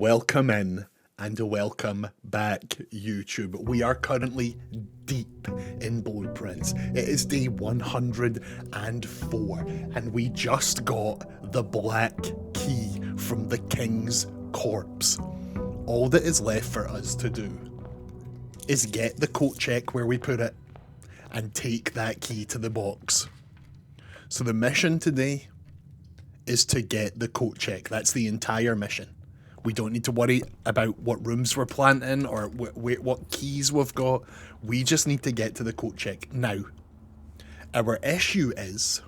Welcome in and welcome back, YouTube. We are currently deep in blueprints. It is day 104 and we just got the black key from the king's corpse. All that is left for us to do is get the coat check where we put it and take that key to the box. So the mission today is to get the coat check. That's the entire mission. We don't need to worry about what rooms we're planting or what keys we've got. We just need to get to the coat check. Now, our issue is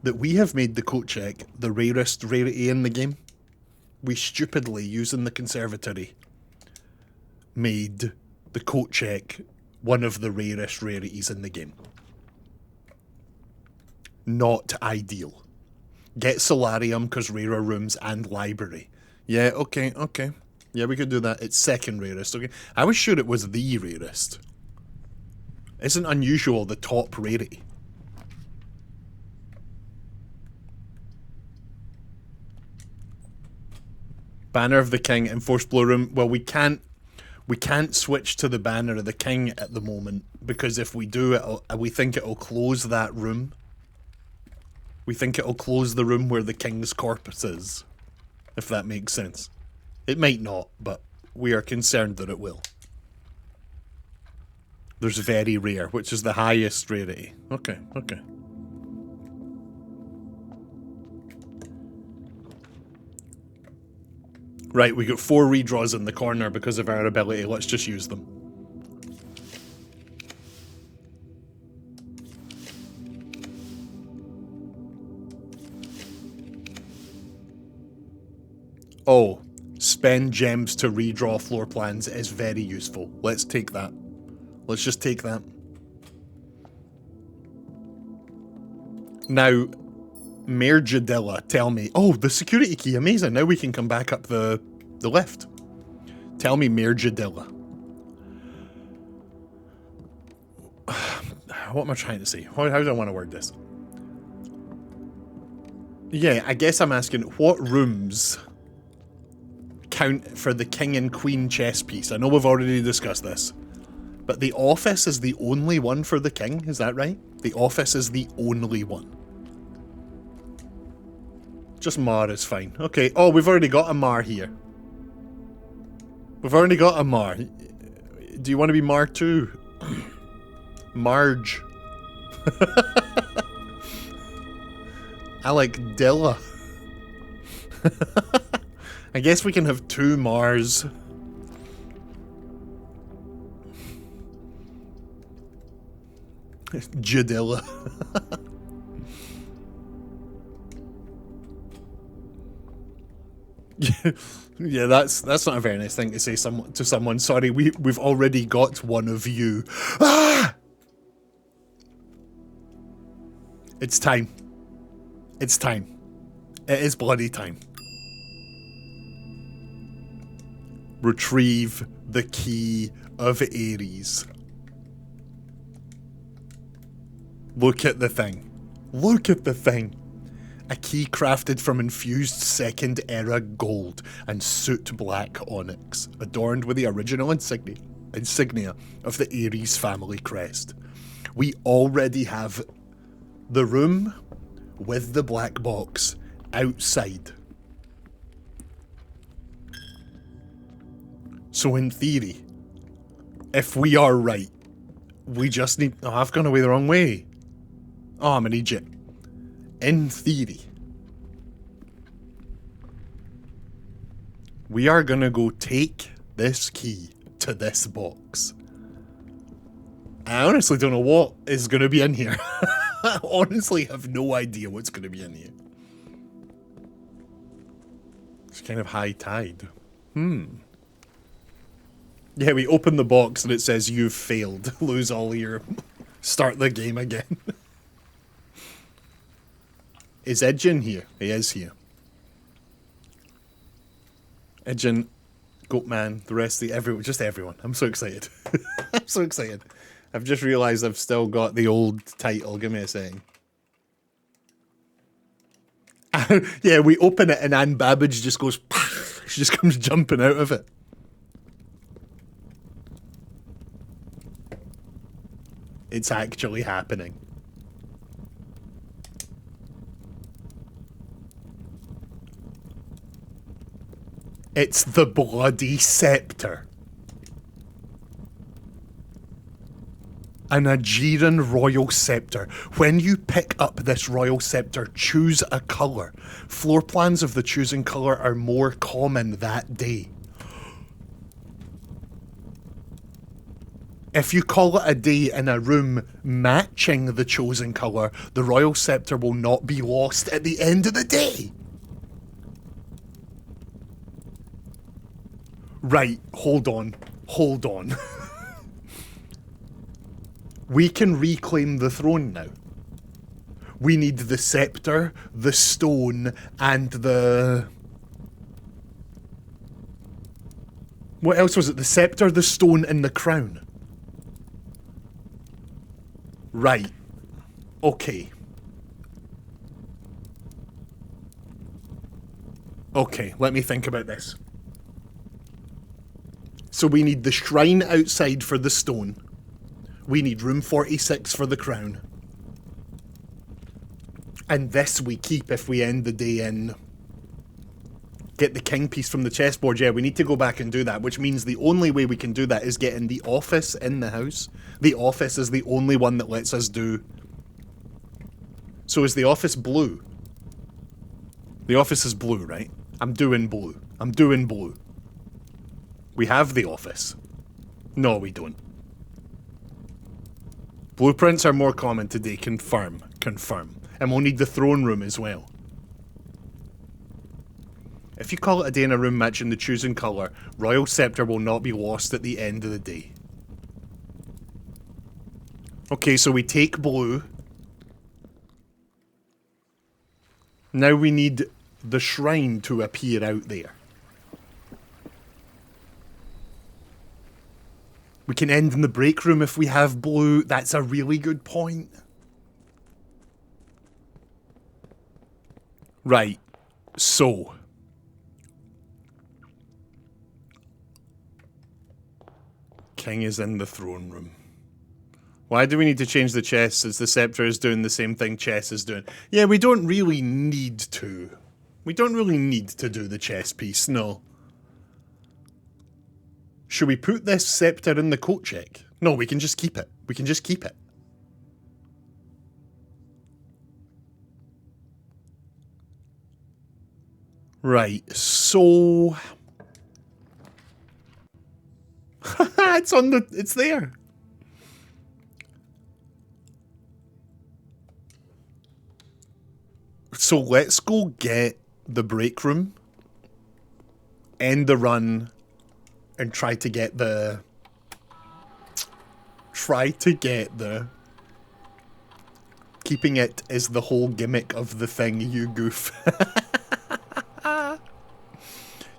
that we have made the coat check the rarest rarity in the game. We stupidly, using the conservatory, made the coat check one of the rarest rarities in the game. Not ideal. Get solarium because rarer rooms and library. Yeah, okay. Yeah, we could do that. It's second rarest, okay. I was sure it was the rarest. Isn't unusual the top rarity? Banner of the King, enforced blue room. Well, we can't switch to the Banner of the King at the moment because if we do, we think it'll close that room. We think it'll close the room where the king's corpse is, if that makes sense. It might not, but we are concerned that it will. There's very rare, which is the highest rarity. Okay. Right, we got 4 redraws in the corner because of our ability. Let's just use them. Oh, spend gems to redraw floor plans is very useful. Let's take that. Let's just take that. Now, Mayor Jadilla, tell me. Oh, the security key, amazing. Now we can come back up the lift. Tell me, Mayor Jadilla. What am I trying to say? How do I want to word this? Yeah, I guess I'm asking, what rooms count for the king and queen chess piece? I know we've already discussed this, but the office is the only one for the king, is that right? The office is the only one. Just Mar is fine. Okay, oh, we've already got a Mar here. We've already got a Mar. Do you want to be Mar too? Marge. I like Dilla. I guess we can have 2 Mars. Jadilla. Yeah, that's not a very nice thing to say to someone. Sorry, we've already got one of you. Ah! It's time. It's time. It is bloody time. Retrieve the key of Ares. Look at the thing. Look at the thing. A key crafted from infused second era gold and soot black onyx, adorned with the original insignia of the Ares family crest. We already have the room with the black box outside. So in theory, if we are right, we just need... Oh, I've gone away the wrong way. Oh, I'm an idiot. In theory, we are gonna go take this key to this box. I honestly don't know what is gonna be in here. I honestly have no idea what's gonna be in here. It's kind of high tide. Yeah, we open the box and it says you've failed. Lose all your... Start the game again. Is Edgin here? He is here. Edgin, Goatman, the rest of the... everyone. Just everyone. I'm so excited. I'm so excited. I've just realised I've still got the old title. Give me a second. Yeah, we open it and Anne Babbage just goes... She just comes jumping out of it. It's actually happening. It's the bloody Scepter. An Aegean royal scepter. When you pick up this royal scepter, choose a colour. Floor plans of the chosen colour are more common that day. If you call it a day in a room matching the chosen colour, the royal scepter will not be lost at the end of the day. Right, hold on. Hold on. We can reclaim the throne now. We need the scepter, the stone, and the... What else was it? The scepter, the stone, and the crown. Right. Okay. Okay, let me think about this. So we need the shrine outside for the stone. We need room 46 for the crown. And this we keep if we end the day in... Get the king piece from the chessboard. Yeah, we need to go back and do that, which means the only way we can do that is get in the office in the house. The office is the only one that lets us do... So is the office blue? The office is blue, right? I'm doing blue. I'm doing blue. We have the office. No, we don't. Blueprints are more common today. Confirm. Confirm. And we'll need the throne room as well. If you call it a day in a room matching the chosen colour, Royal Scepter will not be lost at the end of the day. Okay, so we take blue. Now we need the shrine to appear out there. We can end in the break room if we have blue. That's a really good point. Right. So. King is in the throne room. Why do we need to change the chess since the scepter is doing the same thing chess is doing? Yeah, we don't really need to. We don't really need to do the chess piece, no. Should we put this scepter in the coat check? No, we can just keep it. We can just keep it. Right, so... it's there. So let's go get the break room, end the run, and try to get the... Keeping it is the whole gimmick of the thing, you goof.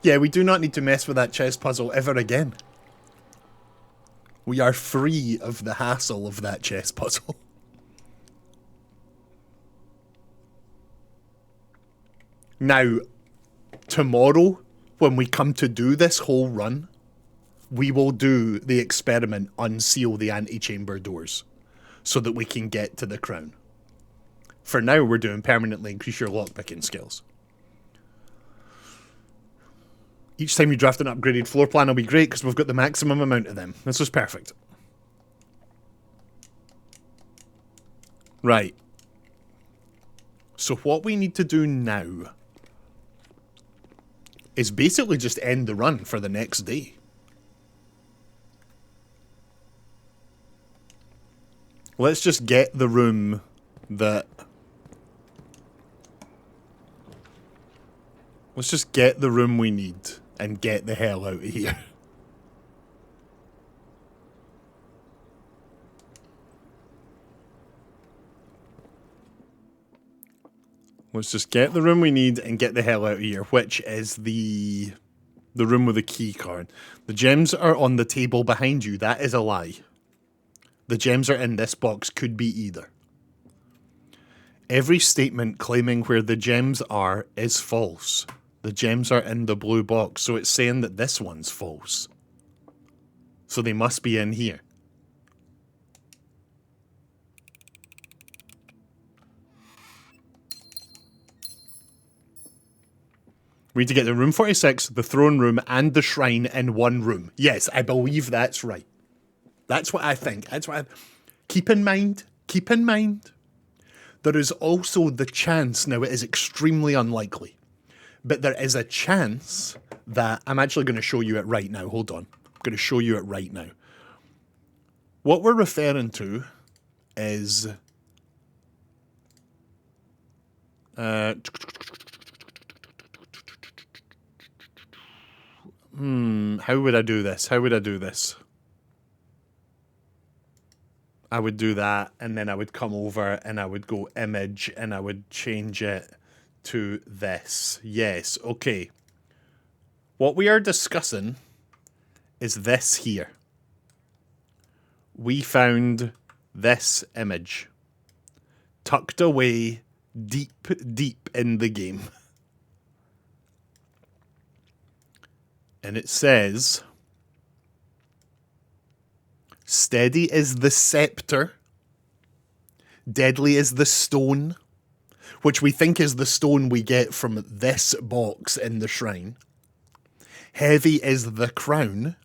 Yeah, we do not need to mess with that chess puzzle ever again. We are free of the hassle of that chess puzzle. Now, tomorrow, when we come to do this whole run, we will do the experiment, unseal the antechamber doors, so that we can get to the crown. For now, we're doing permanently increase your lockpicking skills. Each time you draft an upgraded floor plan will be great because we've got the maximum amount of them. This was perfect. Right. So what we need to do now is basically just end the run for the next day. Let's just get the room that... Let's just get the room we need and get the hell out of here. Let's just get the room we need and get the hell out of here, which is the room with the key card. The gems are on the table behind you. That is a lie. The gems are in this box, could be either. Every statement claiming where the gems are is false. The gems are in the blue box, so it's saying that this one's false. So they must be in here. We need to get the room 46, the throne room, and the shrine in one room. Yes, I believe that's right. That's what I think. That's what I... Keep in mind, there is also the chance, now it is extremely unlikely, but there is a chance that... I'm actually going to show you it right now. Hold on. I'm going to show you it right now. What we're referring to is... how would I do this? How would I do this? I would do that, and then I would come over and I would go image and I would change it to this. Yes, okay. What we are discussing is this here. We found this image tucked away deep, deep in the game. And it says, steady is the scepter, deadly is the stone, which we think is the stone we get from this box in the shrine. Heavy is the crown,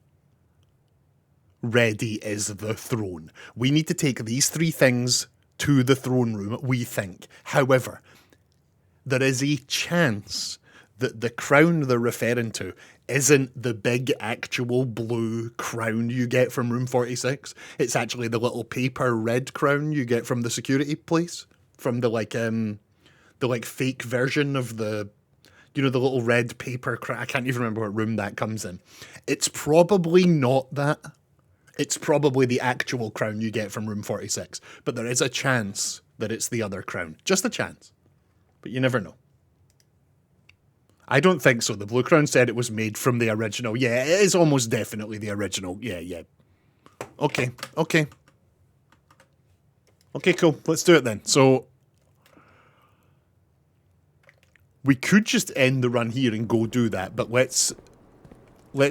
ready is the throne. We need to take these three things to the throne room, we think. However, there is a chance that the crown they're referring to isn't the big actual blue crown you get from room 46. It's actually the little paper red crown you get from the security place. From the fake version of the, you know, the little red paper crown. I can't even remember what room that comes in. It's probably not that. It's probably the actual crown you get from room 46. But there is a chance that it's the other crown. Just a chance. But you never know. I don't think so. The Blue Crown said it was made from the original. Yeah, it is almost definitely the original. Yeah. Okay. Okay, cool. Let's do it then. So, we could just end the run here and go do that, but let's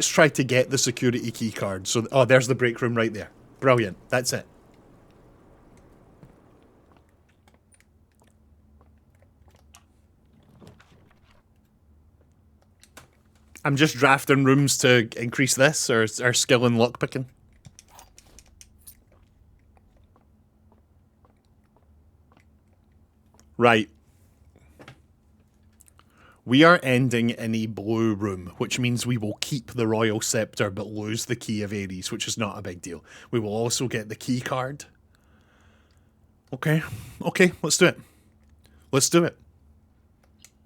try to get the security key card. So, oh, there's the break room right there. Brilliant. That's it. I'm just drafting rooms to increase this, or our skill in lockpicking. Right. We are ending in a blue room, which means we will keep the Royal Scepter but lose the Key of Ares, which is not a big deal. We will also get the key card. Okay, let's do it. Let's do it.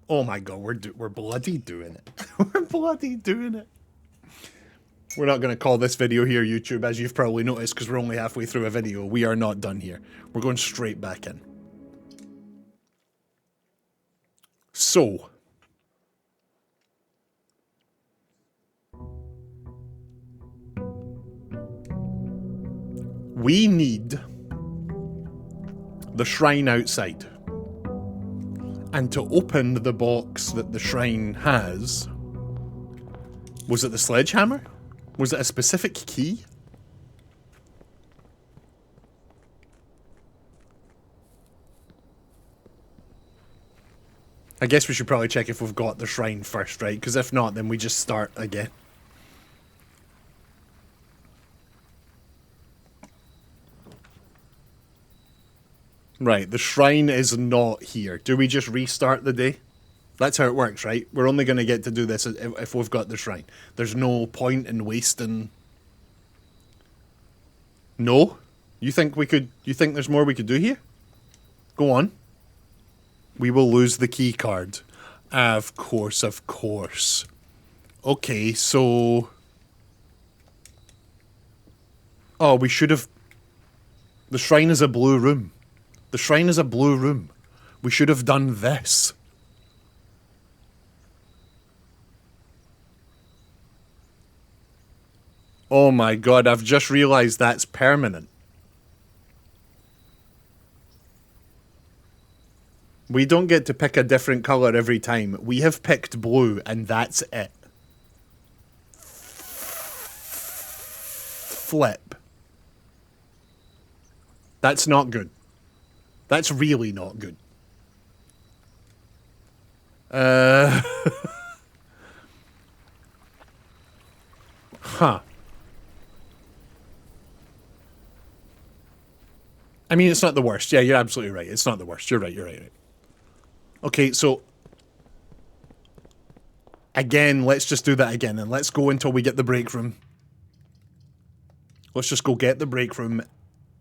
Oh my god, we're bloody doing it. We're bloody doing it. We're not going to call this video here YouTube, as you've probably noticed, because we're only halfway through a video. We are not done here. We're going straight back in. So, we need the shrine outside. And to open the box that the shrine has, was it the sledgehammer? Was it a specific key? I guess we should probably check if we've got the shrine first, right? Because if not, then we just start again. Right, the shrine is not here. Do we just restart the day? That's how it works, right? We're only going to get to do this if we've got the shrine. There's no point in wasting... No? You think there's more we could do here? Go on. We will lose the key card. Of course. Okay, so... Oh, we should have... The shrine is a blue room. The shrine is a blue room. We should have done this. Oh my god, I've just realised that's permanent. We don't get to pick a different colour every time. We have picked blue, and that's it. Flip. That's not good. That's really not good. Huh. I mean, it's not the worst. Yeah, you're absolutely right. It's not the worst. You're right, you're right. Okay, so... Again, let's just do that again, and let's go until we get the break room. Let's just go get the break room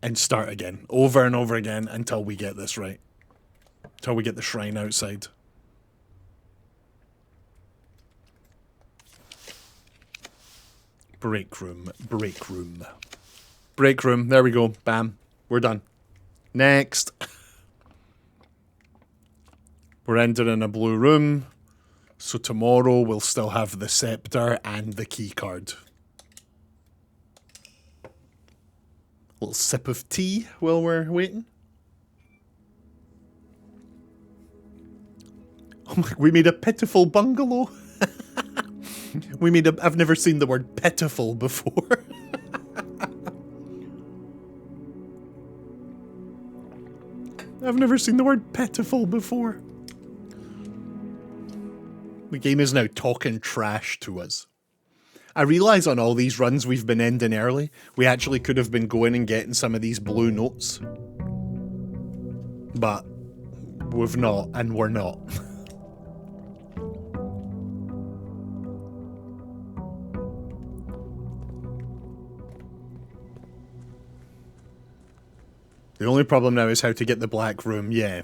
and start again. Over and over again until we get this right. Until we get the shrine outside. Break room, break room. Break room, there we go. Bam. We're done. Next. We're entering a blue room. So tomorrow we'll still have the scepter and the key card. Little sip of tea while we're waiting. Oh my, we made a pitiful bungalow. We made a... I've never seen the word pitiful before. I've never seen the word pitiful before. The game is now talking trash to us. I realise on all these runs we've been ending early, we actually could have been going and getting some of these blue notes. But we've not, and we're not. The only problem now is how to get the black room, yeah.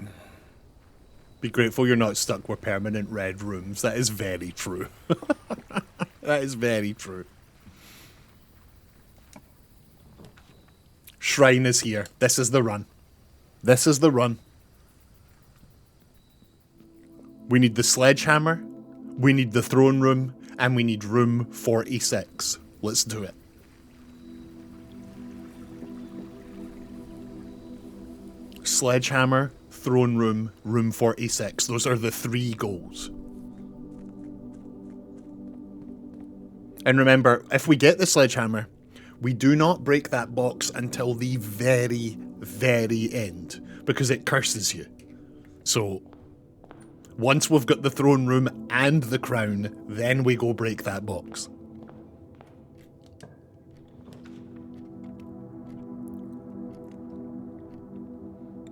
Be grateful you're not stuck with permanent red rooms. That is very true. That is very true. Shrine is here. This is the run. This is the run. We need the sledgehammer, we need the throne room, and we need room 46. Let's do it. Sledgehammer, throne room, room 46. Those are the 3 goals. And remember, if we get the sledgehammer, we do not break that box until the very, very end, because it curses you. So, once we've got the throne room and the crown, then we go break that box.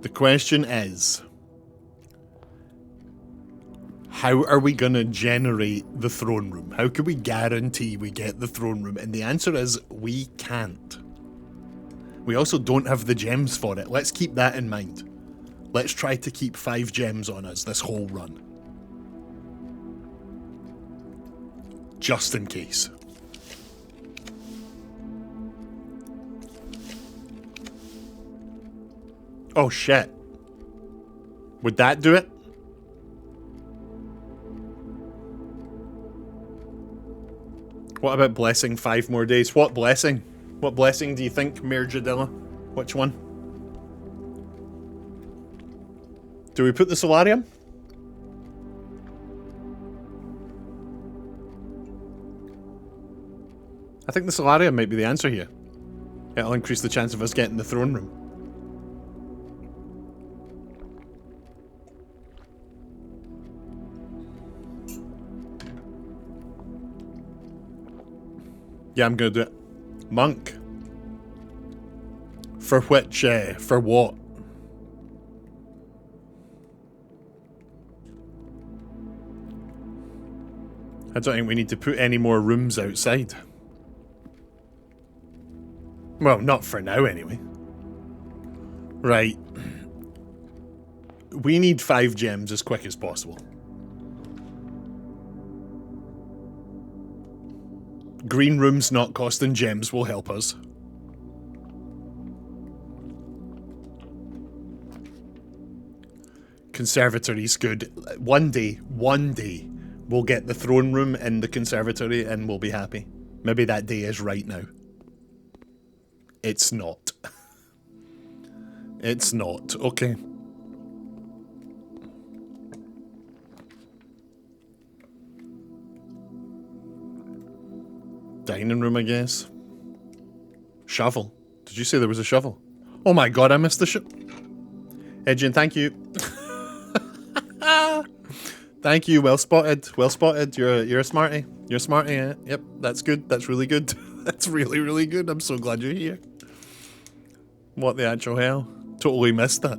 The question is, how are we going to generate the throne room? How can we guarantee we get the throne room? And the answer is, we can't. We also don't have the gems for it. Let's keep that in mind. Let's try to keep 5 gems on us this whole run. Just in case. Oh shit. Would that do it? What about blessing 5 more days? What blessing? What blessing do you think, Mayor Jadilla? Which one? Do we put the solarium? I think the solarium might be the answer here. It'll increase the chance of us getting the throne room. Yeah, I'm gonna do it. Monk. For which, for what? I don't think we need to put any more rooms outside. Well, not for now, anyway. Right. We need 5 gems as quick as possible. Green rooms not costing gems will help us. Conservatory's good. One day, we'll get the throne room in the conservatory and we'll be happy. Maybe that day is right now. It's not. It's not. Okay. Dining room, I guess. Shovel. Did you say there was a shovel? Oh my god, I missed the Edgin, thank you. Thank you, well spotted. Well spotted. You're a smarty. You're a smarty, yeah. Yep, that's good. That's really good. That's really, really good. I'm so glad you're here. What the actual hell? Totally missed that.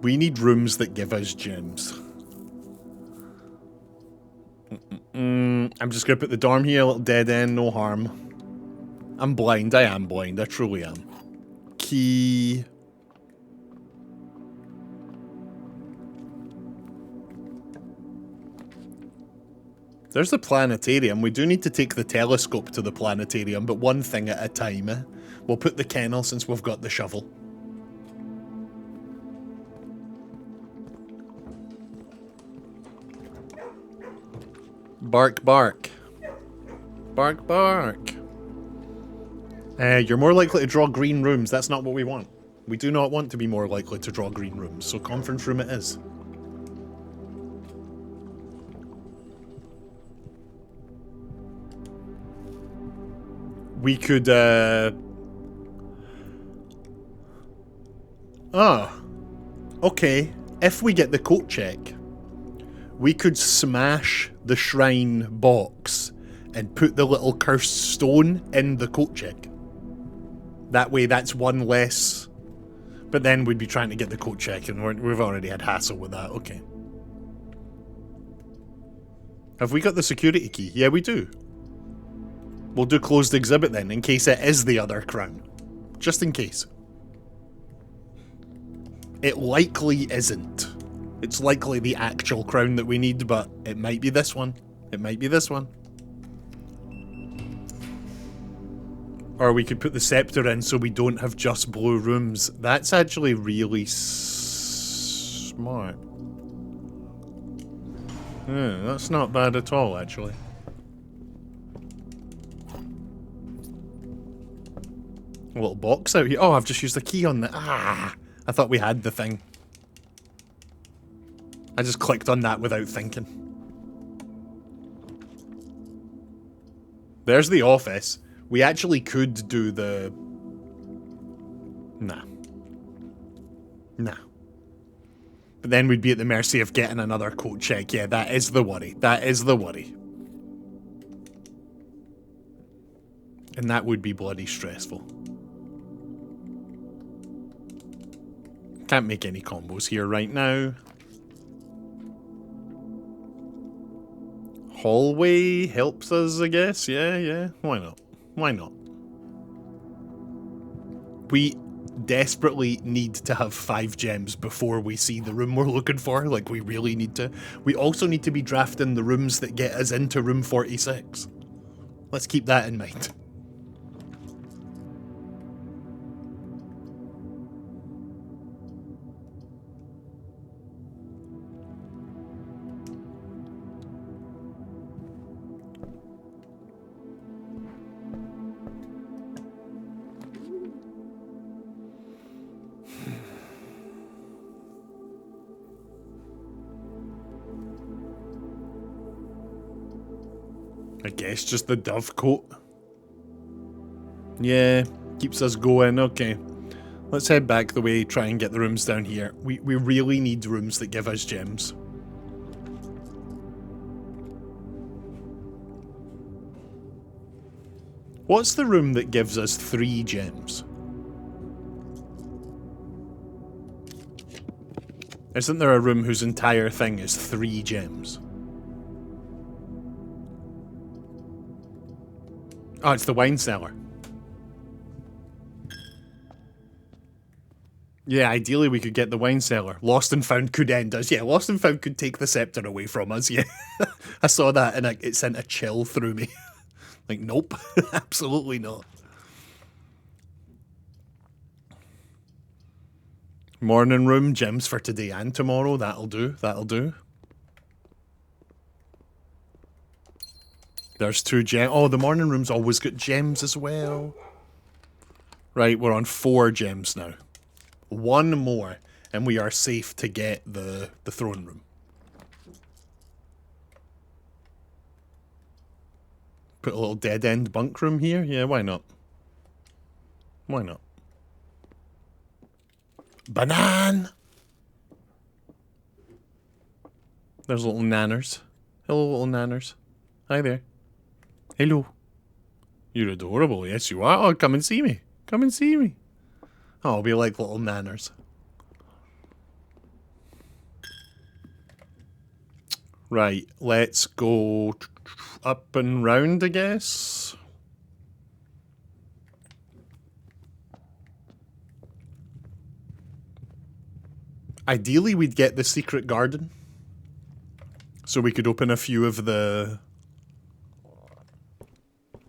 We need rooms that give us gems. I'm just gonna put the dorm here, a little dead end, no harm. I'm blind, I am blind, I truly am. Key. There's the planetarium. We do need to take the telescope to the planetarium, but one thing at a time, eh? We'll put the kennel since we've got the shovel. Bark, bark. Bark, bark. You're more likely to draw green rooms. That's not what we want. We do not want to be more likely to draw green rooms, so conference room it is. We could, okay. If we get the coat check, we could smash the shrine box and put the little cursed stone in the coat check. That way, that's one less. But then we'd be trying to get the coat check, and we've already had hassle with that. Okay. Have we got the security key? Yeah, we do. We'll do closed exhibit then, in case it is the other crown. Just in case. It likely isn't. It's likely the actual crown that we need, but it might be this one. It might be this one. Or we could put the scepter in so we don't have just blue rooms. That's actually really smart. Yeah, that's not bad at all, actually. A little box out here. Oh, I've just used the key on the... I thought we had the thing. I just clicked on that without thinking. There's the office. We actually could do the... Nah. Nah. But then we'd be at the mercy of getting another coat check. Yeah, that is the worry. That is the worry. And that would be bloody stressful. Can't make any combos here right now. Hallway helps us, I guess. Yeah. Why not? Why not? We desperately need to have 5 gems before we see the room we're looking for. Like, we really need to. We also need to be drafting the rooms that get us into room 46. Let's keep that in mind. I guess just the dove coat. Yeah, keeps us going. Okay. Let's head back the way, try and get the rooms down here. We really need rooms that give us gems. What's the room that gives us 3 gems? Isn't there a room whose entire thing is 3 gems? Oh, it's the wine cellar. Yeah, ideally we could get the wine cellar. Lost and Found could end us. Yeah, Lost and Found could take the scepter away from us, yeah. I saw that and it sent a chill through me. Like, nope. Absolutely not. Morning room, gems for today and tomorrow. That'll do, that'll do. There's 2 gems. Oh, the morning room's always got gems as well. Right, we're on 4 gems now. 1 more, and we are safe to get the throne room. Put a little dead-end bunk room here? Yeah, why not? Why not? Banan! There's little nanners. Hello, little nanners. Hi there. Hello. You're adorable. Yes, you are. Oh, come and see me. Come and see me. Oh, I'll be like little nanners. Right, let's go up and round, I guess. Ideally, we'd get the secret garden. So we could open a few of the...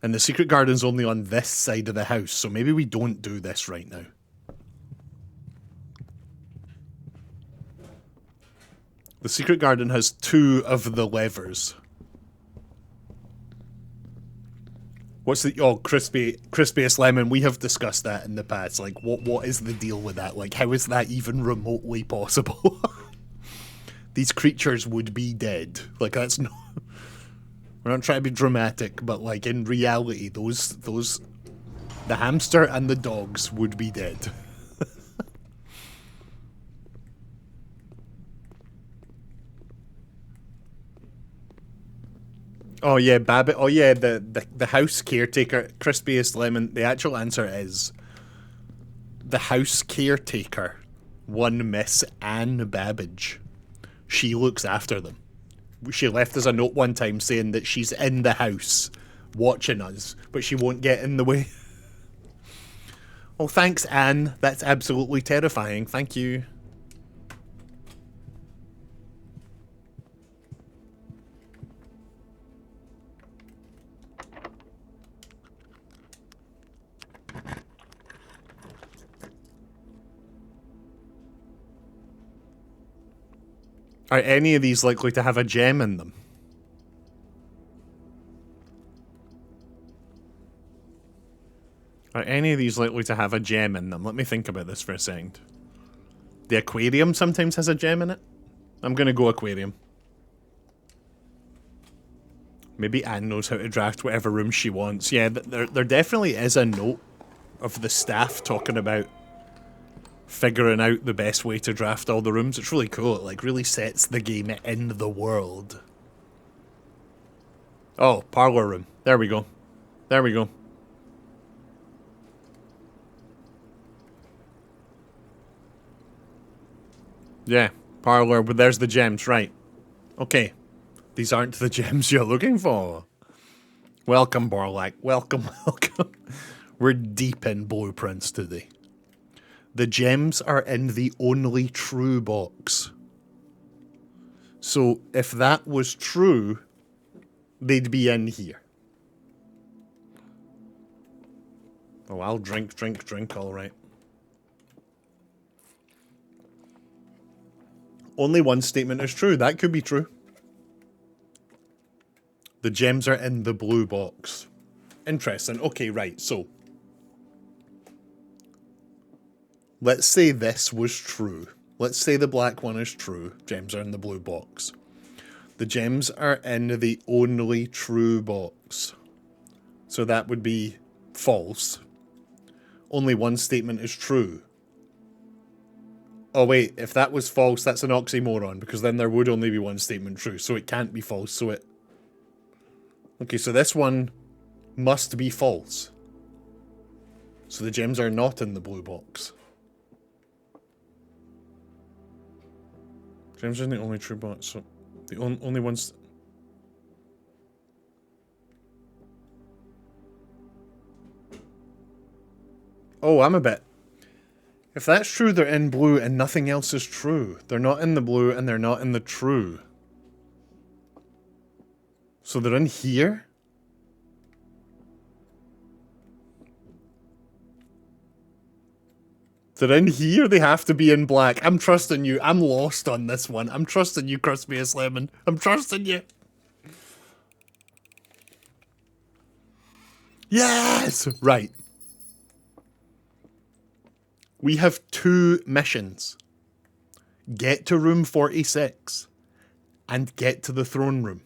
And the secret garden's only on this side of the house, so maybe we don't do this right now. The secret garden has 2 of the levers. What's the... Oh, crispiest lemon. We have discussed that in the past. Like, what is the deal with that? Like, how is that even remotely possible? These creatures would be dead. Like, that's not... We're not trying to be dramatic, but, like, in reality, those... The hamster and the dogs would be dead. Oh yeah, Babbitt. Oh yeah, the house caretaker, crispiest lemon. The actual answer is the house caretaker, one Miss Anne Babbage. She looks after them. She left us a note one time saying that she's in the house watching us, but she won't get in the way. Oh, thanks, Anne. That's absolutely terrifying. Thank you. Are any of these likely to have a gem in them? Are any of these likely to have a gem in them? Let me think about this for a second. The aquarium sometimes has a gem in it. I'm gonna go aquarium. Maybe Anne knows how to draft whatever room she wants. Yeah, there definitely is a note of the staff talking about figuring out the best way to draft all the rooms. It's really cool. It, like, really sets the game in the world. Oh, parlor room. There we go. There we go. Yeah, parlor, but there's the gems, right. Okay. These aren't the gems you're looking for. Welcome, Borlak. Welcome, welcome. We're deep in blueprints today. The gems are in the only true box. So, if that was true, they'd be in here. Oh, I'll drink, alright. Only one statement is true. That could be true. The gems are in the blue box. Interesting. Okay, right, so... Let's say this was true. Let's say the black one is true. Gems are in the blue box. The gems are in the only true box. So that would be false. Only one statement is true. Oh wait, if that was false, that's an oxymoron, because then there would only be one statement true, so it can't be false, so it... Okay, so this one must be false. So the gems are not in the blue box. Gems are in the only true box, so the only ones... Oh, I'm a bit... If that's true, they're in blue and nothing else is true. They're not in the blue and they're not in the true. So they're in here? They're in here? They have to be in black. I'm trusting you. I'm lost on this one. I'm trusting you, Crispiest Lemon. I'm trusting you. Yes! Right. We have 2 missions. Get to room 46 and get to the throne room.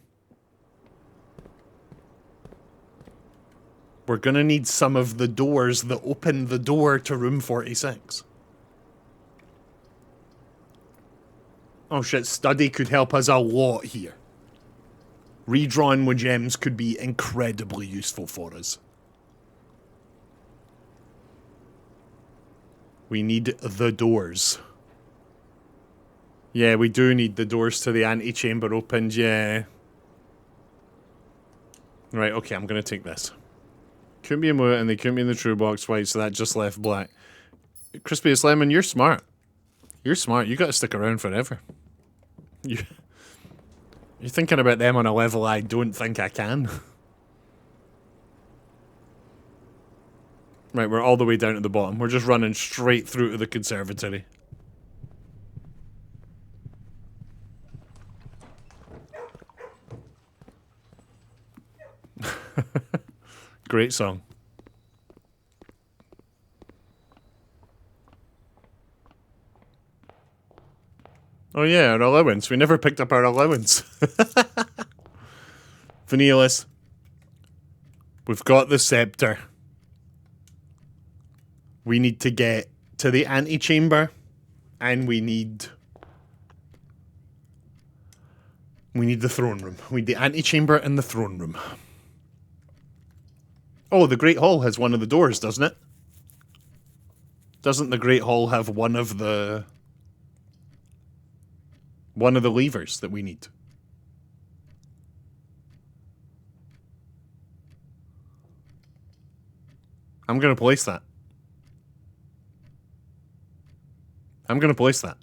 We're gonna need some of the doors that open the door to room 46. Oh shit, study could help us a lot here. Redrawing with gems could be incredibly useful for us. We need the doors. Yeah, we do need the doors to the antechamber opened, yeah. Right, okay, I'm gonna take this. Couldn't be a moat and they couldn't be in the true box white, so that just left black. Crispiest Lemon, you're smart. You're smart. You gotta stick around forever. You're thinking about them on a level I don't think I can. Right, we're all the way down at the bottom. We're just running straight through to the conservatory. Great song. Oh yeah, our allowance. We never picked up our allowance. Vanillas. We've got the scepter. We need to get to the antechamber. And we need the throne room. We need the antechamber and the throne room. Oh, the Great Hall has one of the doors, doesn't it? Doesn't the Great Hall have one of the levers that we need? I'm gonna place that. I'm gonna place that.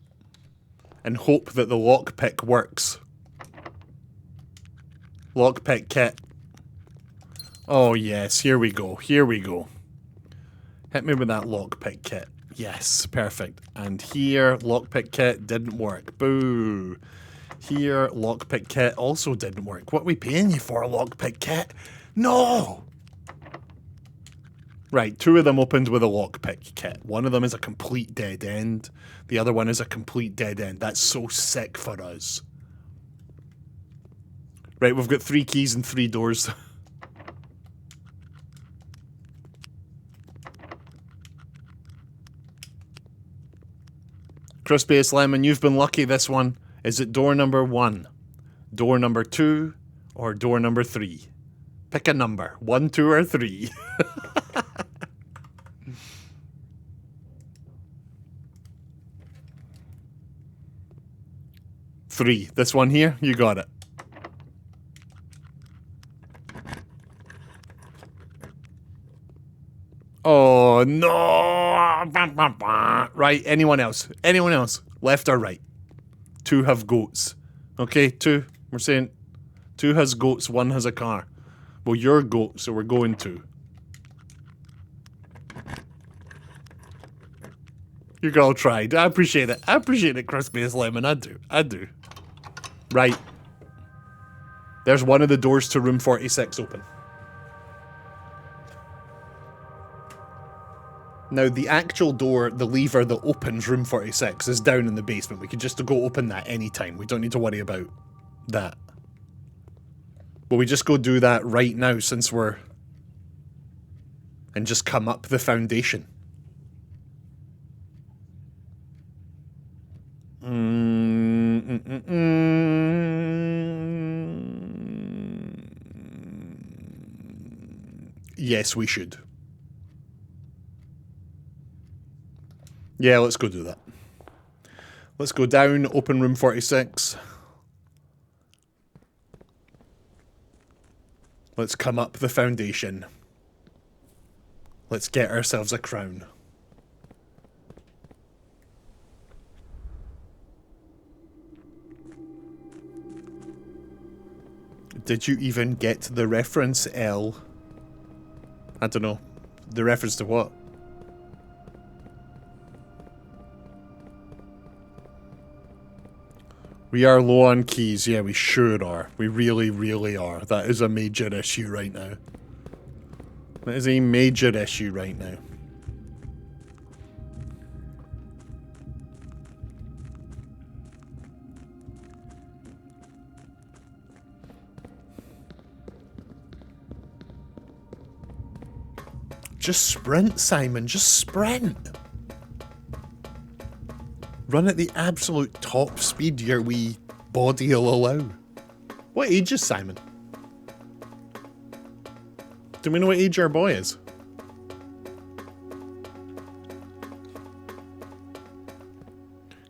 And hope that the lockpick works. Lockpick kit. Oh yes, here we go, here we go. Hit me with that lockpick kit. Yes, perfect. And here, lockpick kit didn't work. Boo. Here, lockpick kit also didn't work. What are we paying you for, lockpick kit? No! Right, 2 of them opened with a lockpick kit. One of them is a complete dead end. The other one is a complete dead end. That's so sick for us. Right, we've got 3 keys and 3 doors. Crispiest Lemon, you've been lucky this one. Is it door number 1, door number 2, or door number 3? Pick a number. 1, 2, or 3. Three. This one here, you got it. Oh, no! Right, anyone else? Anyone else? Left or right? 2 have goats. Okay, 2. We're saying 2 has goats, 1 has a car. Well, you're a goat, so we're going 2. You girl tried. I appreciate it. I appreciate it, Crispiest Lemon. I do. I do. Right. There's one of the doors to room 46 open. Now, the actual door, the lever that opens room 46 is down in the basement. We could just go open that anytime. We don't need to worry about that. But we just go do that right now since we're... And just come up the foundation. Yes, we should. Yeah, let's go do that. Let's go down, open room 46. Let's come up the foundation. Let's get ourselves a crown. Did you even get the reference, L? I don't know. The reference to what? We are low on keys. Yeah, we sure are. We really, really are. That is a major issue right now. That is a major issue right now. Just sprint, Simon. Just sprint. Run at the absolute top speed your wee body will allow. What age is Simon? Do we know what age our boy is?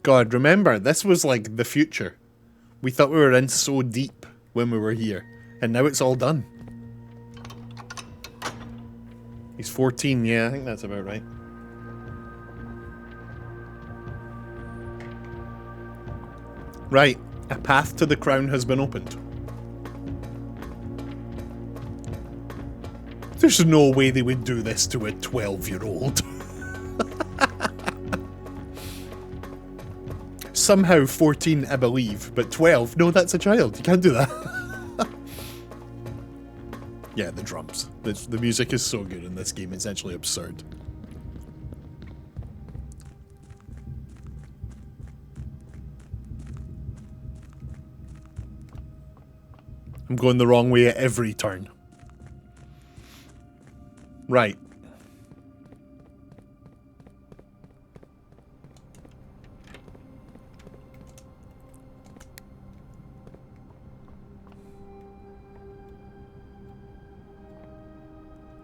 God, remember, this was like the future. We thought we were in so deep when we were here, and now it's all done. He's 14, yeah, I think that's about right. Right, a path to the crown has been opened. There's no way they would do this to a 12-year-old. Somehow 14, I believe, but 12, no, that's a child. You can't do that. Yeah, the drums. The music is so good in this game, it's actually absurd. I'm going the wrong way at every turn. Right.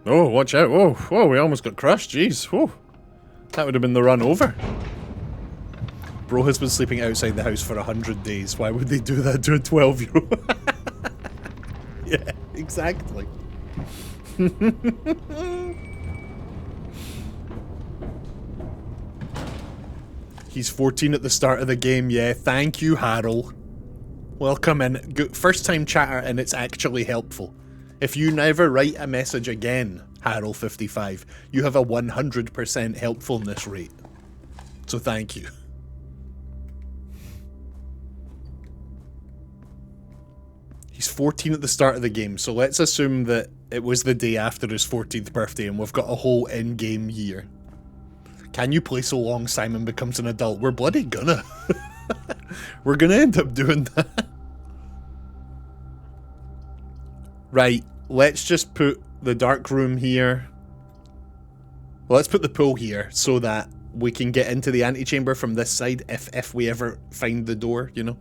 Oh, watch out. Whoa, whoa, we almost got crushed. Jeez. Whoa. That would have been the run over. Bro has been sleeping outside the house for 100 days. Why would they do that to a 12-year-old? Yeah, exactly. He's 14 at the start of the game, yeah. Thank you, Harold. Welcome in. Good. First time chatter, and it's actually helpful. If you never write a message again, Harold55, you have a 100% helpfulness rate. So thank you. He's 14 at the start of the game, so let's assume that it was the day after his 14th birthday and we've got a whole in-game year. Can you play so long Simon becomes an adult? We're bloody gonna. We're gonna end up doing that. Right, let's just put the dark room here. Well, let's put the pool here so that we can get into the antechamber from this side if we ever find the door, you know?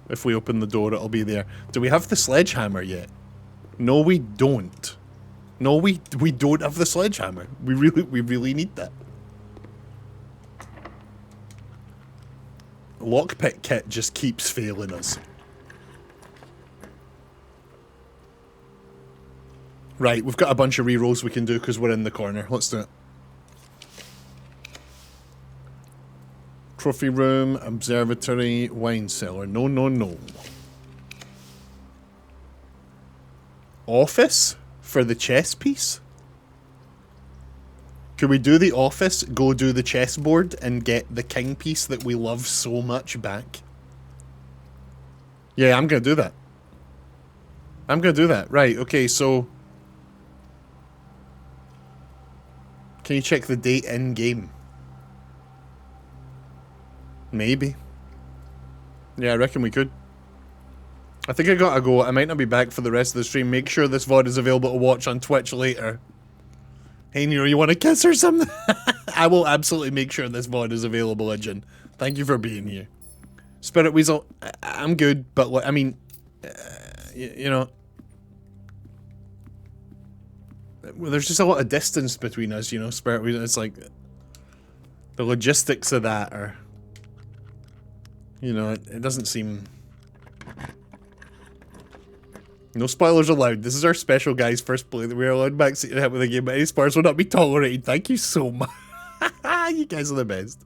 If we open the door, it'll be there. Do we have the sledgehammer yet? No, we don't. No, we don't have the sledgehammer. We really need that. Lockpick kit just keeps failing us. Right, we've got a bunch of rerolls we can do because we're in the corner. Let's do it. Trophy room, observatory, wine cellar. No, no, no. Office for the chess piece? Could we do the office, go do the chessboard, and get the king piece that we love so much back? Yeah, I'm gonna do that. I'm gonna do that. Right, okay, so... Can you check the date in game? Maybe. Yeah, I reckon we could. I think I gotta go. I might not be back for the rest of the stream. Make sure this VOD is available to watch on Twitch later. Hey Nero, you want to kiss or something? I will absolutely make sure this VOD is available, Ijin. Thank you for being here. Spirit Weasel, I'm good, but I mean, you know, well, there's just a lot of distance between us, you know, Spirit Weasel. It's like, the logistics of that are, you know, it doesn't seem... No spoilers allowed. This is our special guy's first play that we are allowed backseat to help with the game, but any spoilers will not be tolerated. Thank you so much. You guys are the best.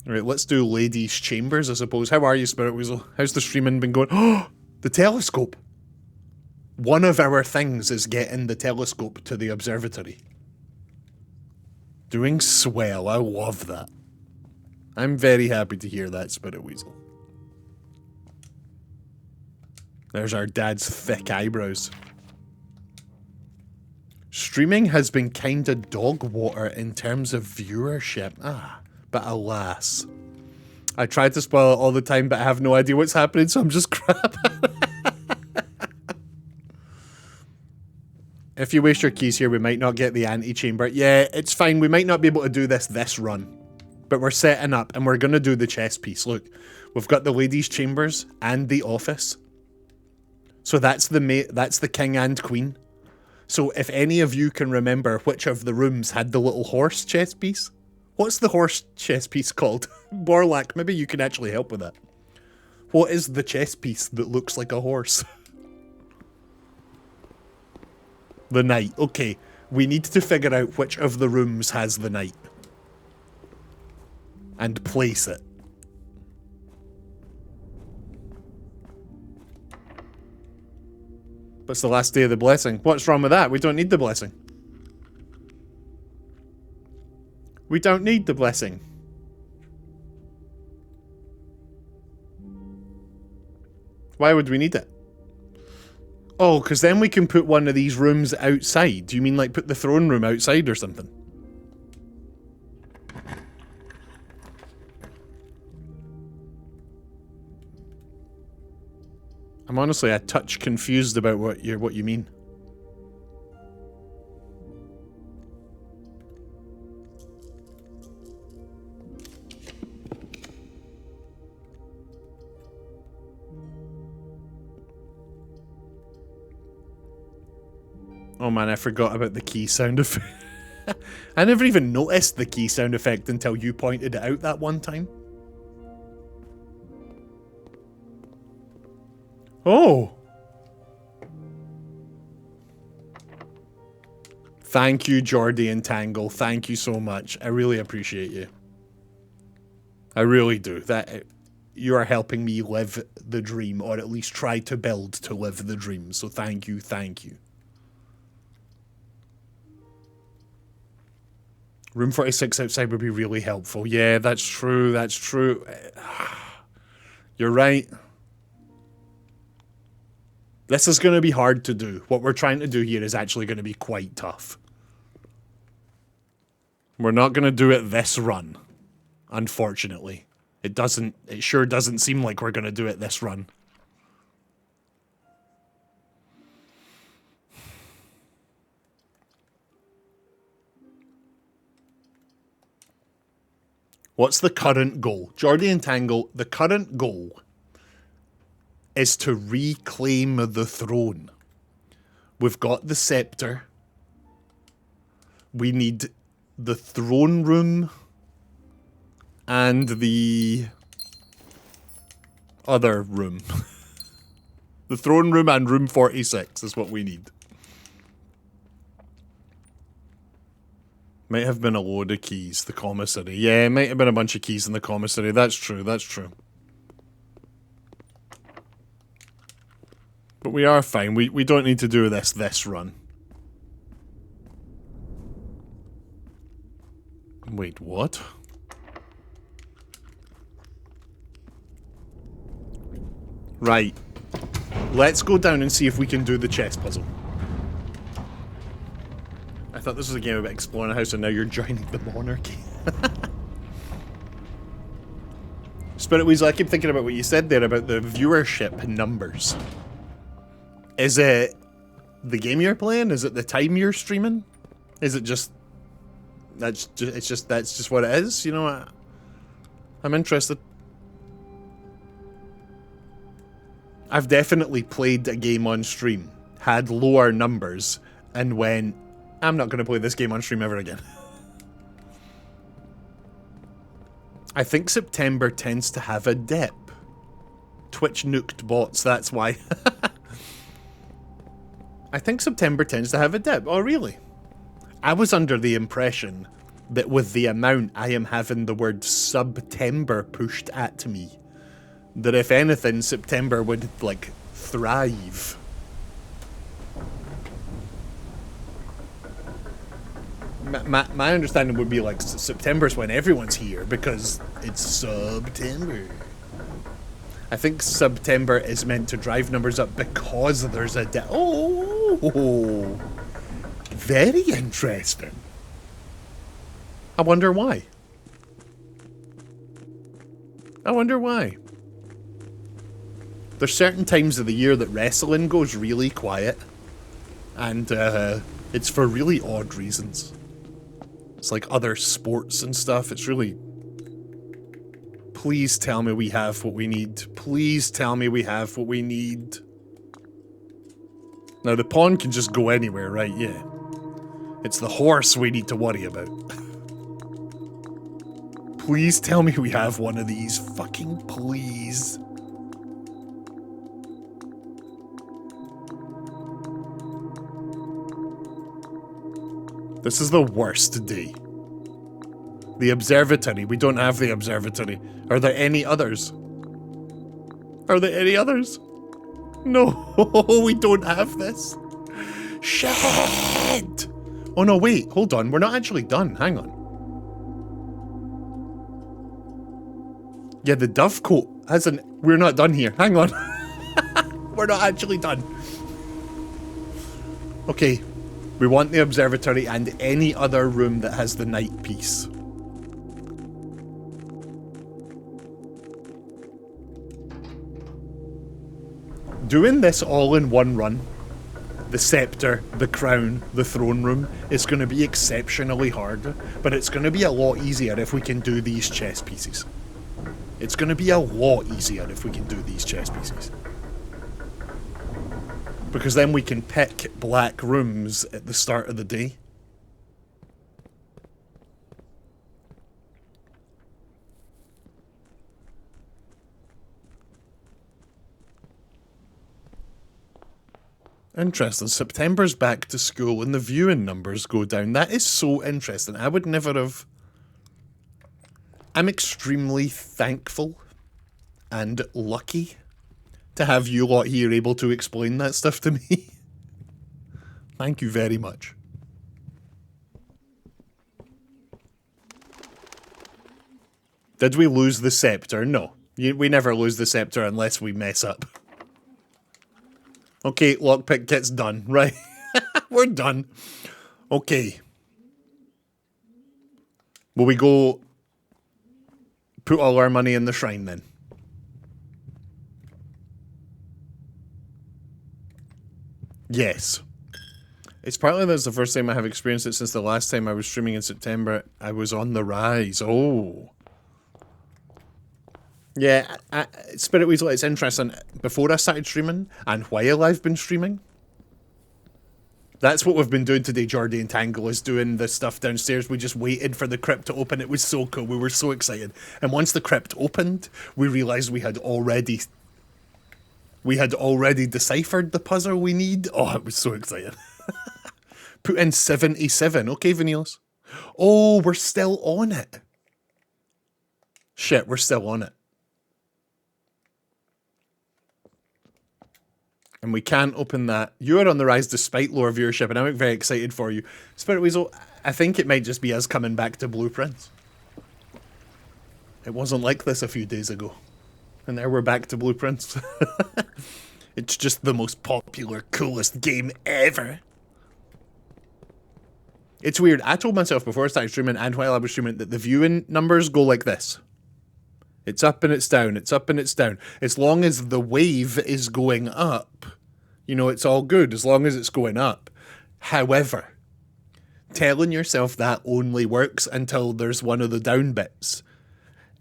Alright, let's do ladies' chambers, I suppose. How are you, Spirit Weasel? How's the streaming been going? Oh, the telescope. One of our things is getting the telescope to the observatory. Doing swell. I love that. I'm very happy to hear that, Spirit Weasel. There's our dad's thick eyebrows. Streaming has been kinda dog water in terms of viewership. Ah, but alas. I try to spoil it all the time, but I have no idea what's happening, so I'm just crap. If you waste your keys here, we might not get the antechamber. Yeah, it's fine. We might not be able to do this run. But we're setting up, and we're going to do the chess piece. Look, we've got the ladies' chambers and the office. So that's the king and queen. So if any of you can remember which of the rooms had the little horse chess piece. What's the horse chess piece called? Borlak, maybe you can actually help with that. What is the chess piece that looks like a horse? The knight. Okay, we need to figure out which of the rooms has the knight. And place it. But it's the last day of the blessing. What's wrong with that? We don't need the blessing. We don't need the blessing. Why would we need it? Oh, because then we can put one of these rooms outside. Do you mean like put the throne room outside or something? I'm honestly a touch confused about what you mean. Oh man, I forgot about the key sound effect. I never even noticed the key sound effect until you pointed it out that one time. Oh! Thank you, Jordy and Tangle. Thank you so much. I really appreciate you. I really do. You are helping me live the dream, or at least try to build to live the dream. So thank you, thank you. Room 46 outside would be really helpful. Yeah, that's true, that's true. You're right. This is going to be hard to do. What we're trying to do here is actually going to be quite tough. We're not going to do it this run, unfortunately. It sure doesn't seem like we're going to do it this run. What's the current goal? Jordy and Tangle, the current goal is to reclaim the throne. We've got the scepter. We need the throne room and the other room. The throne room and room 46 is what we need. Might have been a load of keys, the commissary. Yeah, it might have been a bunch of keys in the commissary. That's true, that's true. But we are fine. We don't need to do this run. Wait, what? Right. Let's go down and see if we can do the chess puzzle. I thought this was a game about exploring a house and now you're joining the monarchy. Spirit Weasel, I keep thinking about what you said there about the viewership numbers. Is it the game you're playing? Is it the time you're streaming? Is it just... that's just what it is? You know what? I'm interested. I've definitely played a game on stream, had lower numbers, and went, I'm not going to play this game on stream ever again. I think September tends to have a dip. Twitch nuked bots, that's why. I think September tends to have a dip. Oh, really? I was under the impression that with the amount I am having the word September pushed at me, that if anything, September would, like, thrive. My understanding would be, like, September's when everyone's here, because it's September. I think September is meant to drive numbers up because there's a oh, very interesting. I wonder why. I wonder why. There's certain times of the year that wrestling goes really quiet. And it's for really odd reasons. It's like other sports and stuff. It's really... Please tell me we have what we need. Please tell me we have what we need. Now the pawn can just go anywhere, right? Yeah. It's the horse we need to worry about. Please tell me we have one of these. Fucking please. This is the worst day. The observatory. We don't have the observatory. Are there any others? Are there any others? No, we don't have this. Shit! Oh no, wait, hold on. We're not actually done. Hang on. Yeah, the dovecote hasn't... We're not done here. Hang on. We're not actually done. Okay. We want the observatory and any other room that has the night piece. Doing this all in one run, the scepter, the crown, the throne room, is going to be exceptionally hard, but it's going to be a lot easier if we can do these chess pieces. It's going to be a lot easier if we can do these chess pieces. Because then we can pick black rooms at the start of the day. Interesting. September's back to school and the viewing numbers go down. That is so interesting. I would never have... I'm extremely thankful and lucky to have you lot here able to explain that stuff to me. Thank you very much. Did we lose the scepter? No. We never lose the scepter unless we mess up. Okay, lockpick kit's done. Right. We're done. Okay. Will we go put all our money in the shrine then? Yes. It's partly that's the first time I have experienced it since the last time I was streaming in September. I was on the rise. Oh. Yeah, Spirit Weasel, it's interesting. Before I started streaming, and while I've been streaming, that's what we've been doing today, Jordy and Tangle, is doing the stuff downstairs. We just waited for the crypt to open. It was so cool. We were so excited. And once the crypt opened, we realised we had already deciphered the puzzle we need. Oh, it was so exciting. Put in 77. Okay, Vanillos. Oh, we're still on it. Shit, we're still on it. And we can't open that. You are on the rise despite lower viewership, and I'm very excited for you. Spirit Weasel, I think it might just be us coming back to Blueprints. It wasn't like this a few days ago. And now we're back to Blueprints. It's just the most popular, coolest game ever. It's weird. I told myself before I started streaming and while I was streaming that the viewing numbers go like this. It's up and it's down, it's up and it's down. As long as the wave is going up, you know, it's all good, as long as it's going up. However, telling yourself that only works until there's one of the down bits.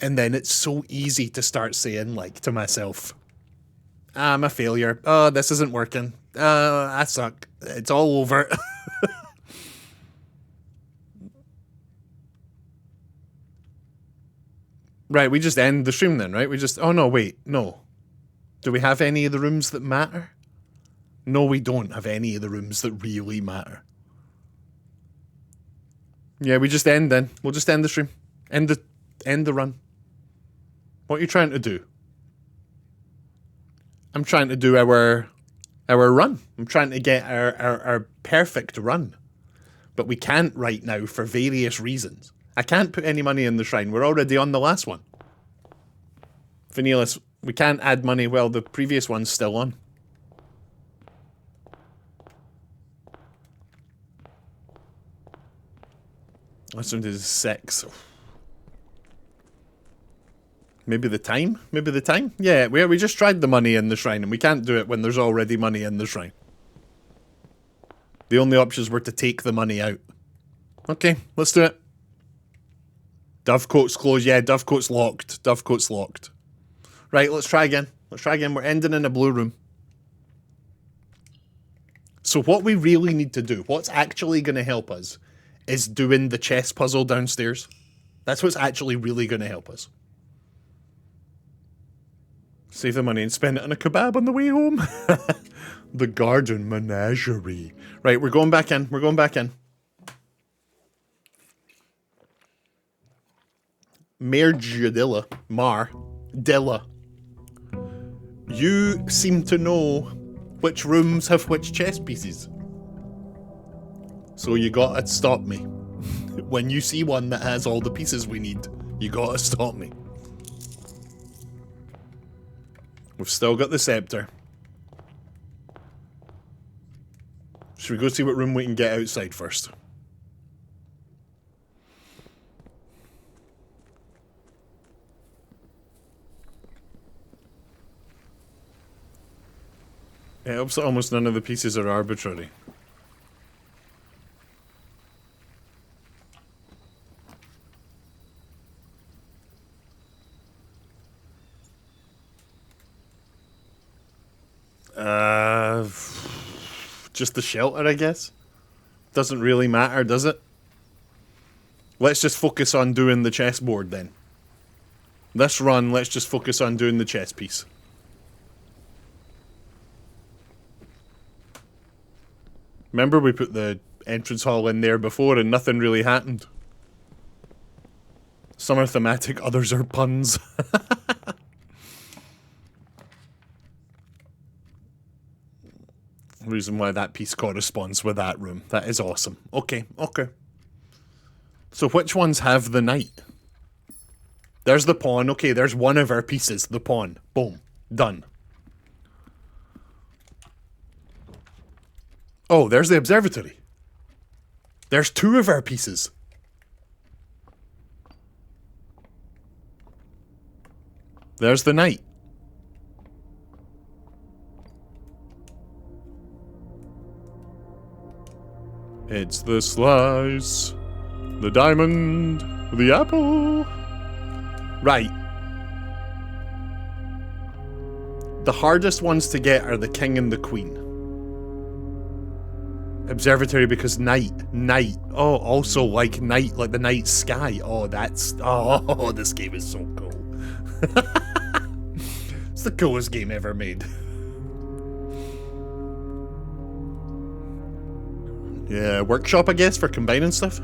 And then it's so easy to start saying, like, to myself, I'm a failure. Oh, this isn't working. I suck. It's all over. Right, we just end the stream then, right? We just... Oh, no, wait. No. Do we have any of the rooms that matter? No, we don't have any of the rooms that really matter. Yeah, we just end then. We'll just end the stream. End the run. What are you trying to do? I'm trying to do our run. I'm trying to get our perfect run. But we can't right now for various reasons. I can't put any money in the shrine. We're already on the last one. Vanillas, we can't add money while the previous one's still on. This one is 6. Maybe the time? Maybe the time? Yeah, we just tried the money in the shrine, and we can't do it when there's already money in the shrine. The only options were to take the money out. Okay, let's do it. Dovecoat's closed. Yeah, Dovecoat's locked. Dovecoat's locked. Right, let's try again. Let's try again. We're ending in a blue room. So what we really need to do, what's actually going to help us, is doing the chess puzzle downstairs. That's what's actually really going to help us. Save the money and spend it on a kebab on the way home. The garden menagerie. Right, we're going back in. We're going back in. Mayor Jadilla. Dilla. You seem to know which rooms have which chess pieces. So you gotta stop me. When you see one that has all the pieces we need, you gotta stop me. We've still got the scepter. Should we go see what room we can get outside first? It helps that almost none of the pieces are arbitrary. Just the shelter, I guess. Doesn't really matter, does it? Let's just focus on doing the chessboard then. This run, let's just focus on doing the chess piece. Remember we put the entrance hall in there before and nothing really happened. Some are thematic, others are puns. Reason why that piece corresponds with that room. That is awesome. Okay, okay. So which ones have the knight? There's the pawn. Okay, there's one of our pieces. The pawn. Boom. Done. Oh, there's the observatory. There's two of our pieces. There's the knight. It's the slice, the diamond, the apple. Right. The hardest ones to get are the king and the queen. Observatory because night. Oh, also like night, like the night sky. Oh, oh, this game is so cool. It's the coolest game ever made. Yeah, workshop, I guess, for combining stuff.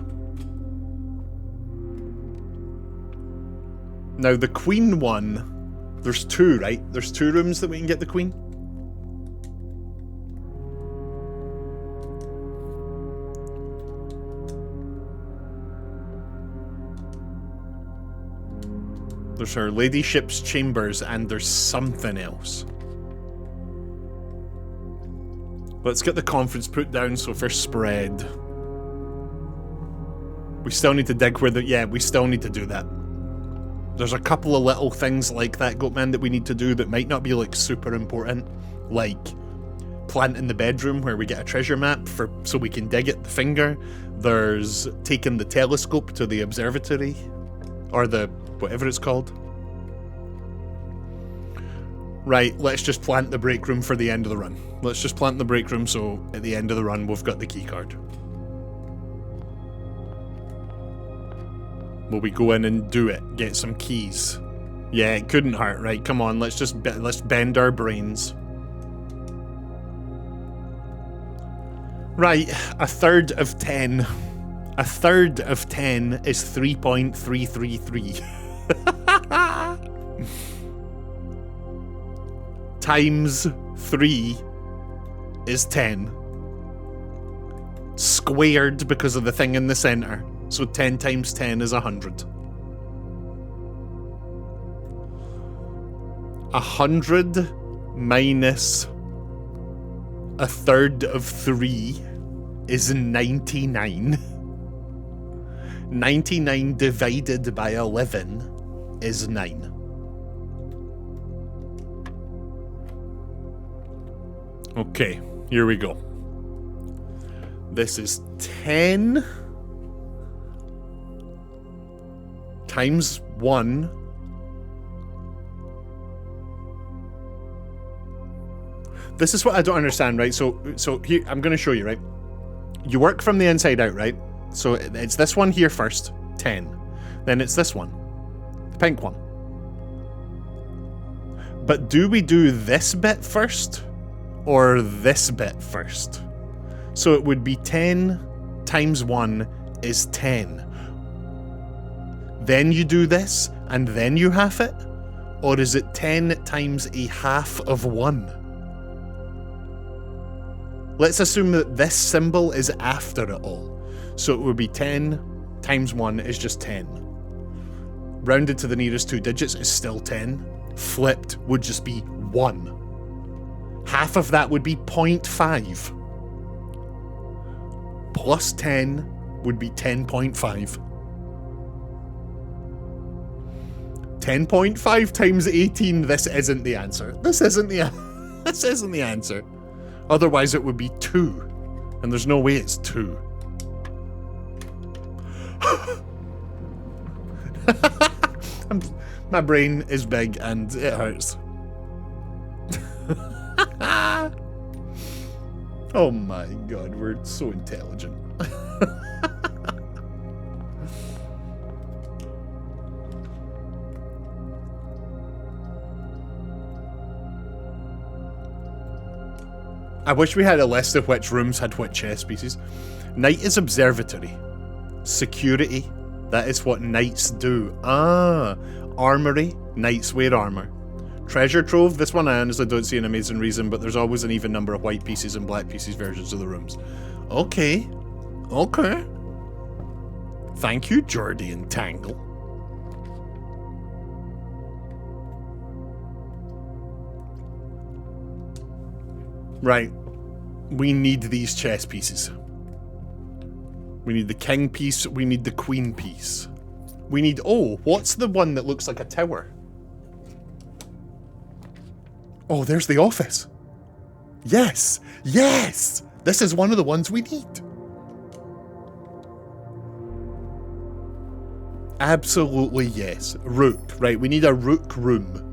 Now, the queen one, there's two, right? There's two rooms that we can get the queen. There's her ladyship's chambers, and there's something else. Let's get the conference put down so for spread. We still need to dig where the... Yeah, we still need to do that. There's a couple of little things like that, Goatman, that we need to do that might not be, like, super important. Like, plant in the bedroom where we get a treasure map so we can dig it, the finger. There's taking the telescope to the observatory. Or the... whatever it's called. Right, let's just plant the break room for the end of the run. Let's just plant the break room so at the end of the run we've got the key card. Will we go in and do it? Get some keys? Yeah, it couldn't hurt, right? Come on, let's bend our brains. Right, a third of 10. A third of 10 is 3.333. Times 3 is 10. Squared because of the thing in the center. So 10 times 10 is 100. 100 minus a third of 3 is 99. 99 divided by 11 is 9. Okay, here we go. This is 10 times 1 This is what I don't understand, right? So here, I'm going to show you, right? You work from the inside out, right? So it's this one here first, 10. Then it's this one, the pink one. But do we do this bit first or this bit first? So it would be 10 times 1 is 10. Then you do this and then you half it? Or is it 10 times a half of 1? Let's assume that this symbol is after it all. So it would be 10 times 1 is just 10. Rounded to the nearest 2 digits is still 10. Flipped would just be 1. Half of that would be 0.5. Plus 10 would be 10.5. 10.5 times 18, this isn't the answer. This isn't the answer. Otherwise it would be 2. And there's no way it's 2. My brain is big and it hurts. Oh my god, we're so intelligent. I wish we had a list of which rooms had which chess pieces. Knight is observatory. Security, that is what knights do. Ah, armory, knights wear armor. Treasure trove, this one I honestly don't see an amazing reason, but there's always an even number of white pieces and black pieces versions of the rooms. Okay. Okay. Thank you, Geordie and Tangle. Right. We need these chess pieces. We need the king piece, we need the queen piece. We need... Oh, what's the one that looks like a tower? Oh, there's the office. Yes! Yes! This is one of the ones we need. Absolutely yes. Rook. Right, we need a rook room.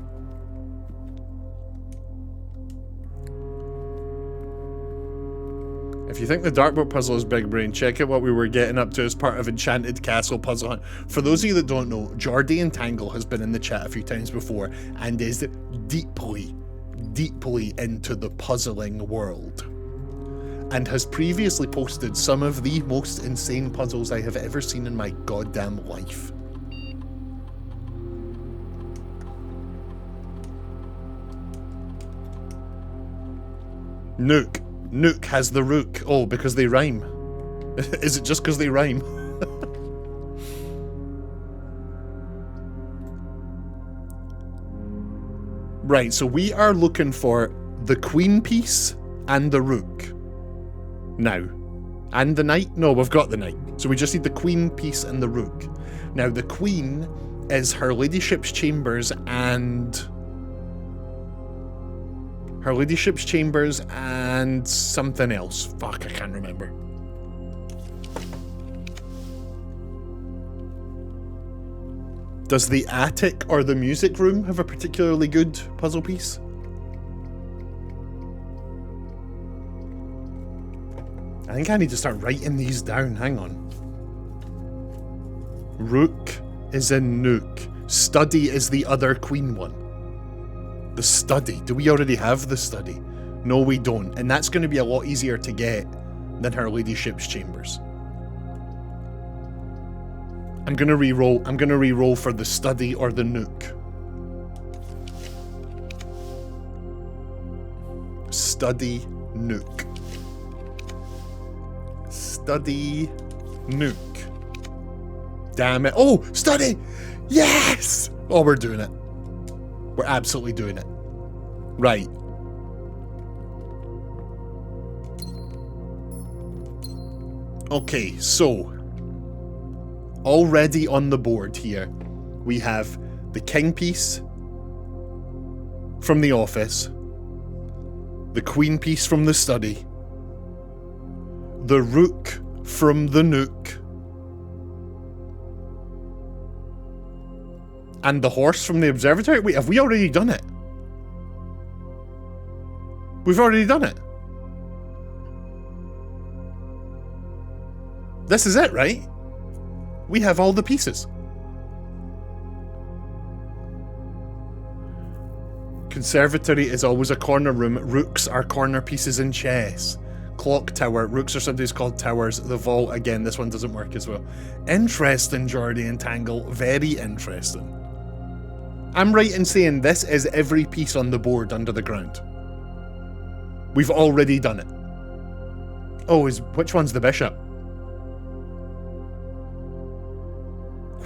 If you think the dartboard puzzle is big brain, check out what we were getting up to as part of Enchanted Castle Puzzle Hunt. For those of you that don't know, Geordie and Tangle has been in the chat a few times before and is deeply, deeply into the puzzling world. And has previously posted some of the most insane puzzles I have ever seen in my goddamn life. Nook. Nook has the rook. Oh, because they rhyme. Is it just because they rhyme? Right, so we are looking for the queen piece and the rook. Now. And the knight? No, we've got the knight. So we just need the queen piece and the rook. Now, the queen is her ladyship's chambers and... Her ladyship's chambers and something else. Fuck, I can't remember. Does the attic or the music room have a particularly good puzzle piece? I think I need to start writing these down. Hang on. Rook is in Nook. Study is the other queen one. The study. Do we already have the study? No, we don't. And that's going to be a lot easier to get than her ladyship's chambers. I'm going to re-roll. I'm going to re-roll for the study or the Nook. Study, Nook. Study, Nook. Damn it. Oh, study! Yes! Oh, we're doing it. We're absolutely doing it. Right. Okay, so already on the board here, we have the king piece from the office, The queen piece from the study. The rook from the nook. And the horse from the observatory? Wait, have we already done it? We've already done it. This is it, right? We have all the pieces. Conservatory is always a corner room. Rooks are corner pieces in chess. Clock tower. Rooks are sometimes called towers. The vault, again, this one doesn't work as well. Interesting, Jordy and Tangle. Very interesting. I'm right in saying this is every piece on the board under the ground. We've already done it. Oh, which one's the bishop?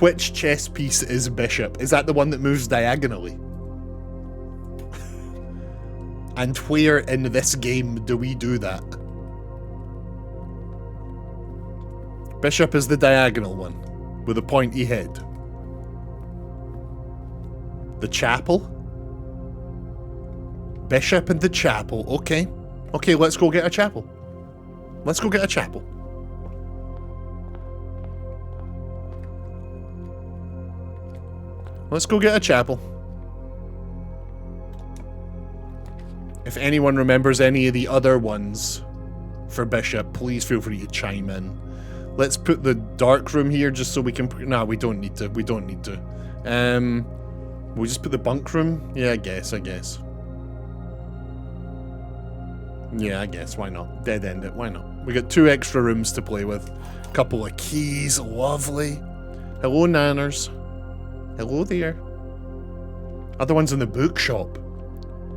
Which chess piece is bishop? Is that the one that moves diagonally? And where in this game do we do that? Bishop is the diagonal one, with a pointy head. The chapel? Bishop and the chapel, okay. Okay, let's go get a chapel. Let's go get a chapel. Let's go get a chapel. If anyone remembers any of the other ones for bishop, please feel free to chime in. Let's put the dark room here just so we can... Nah, we don't need to. We don't need to. We'll just put the bunk room? Yeah, I guess. Yeah, I guess. Why not? Dead end it. Why not? We got 2 extra rooms to play with. Couple of keys. Lovely. Hello, Nanners. Hello there. Other ones in the bookshop.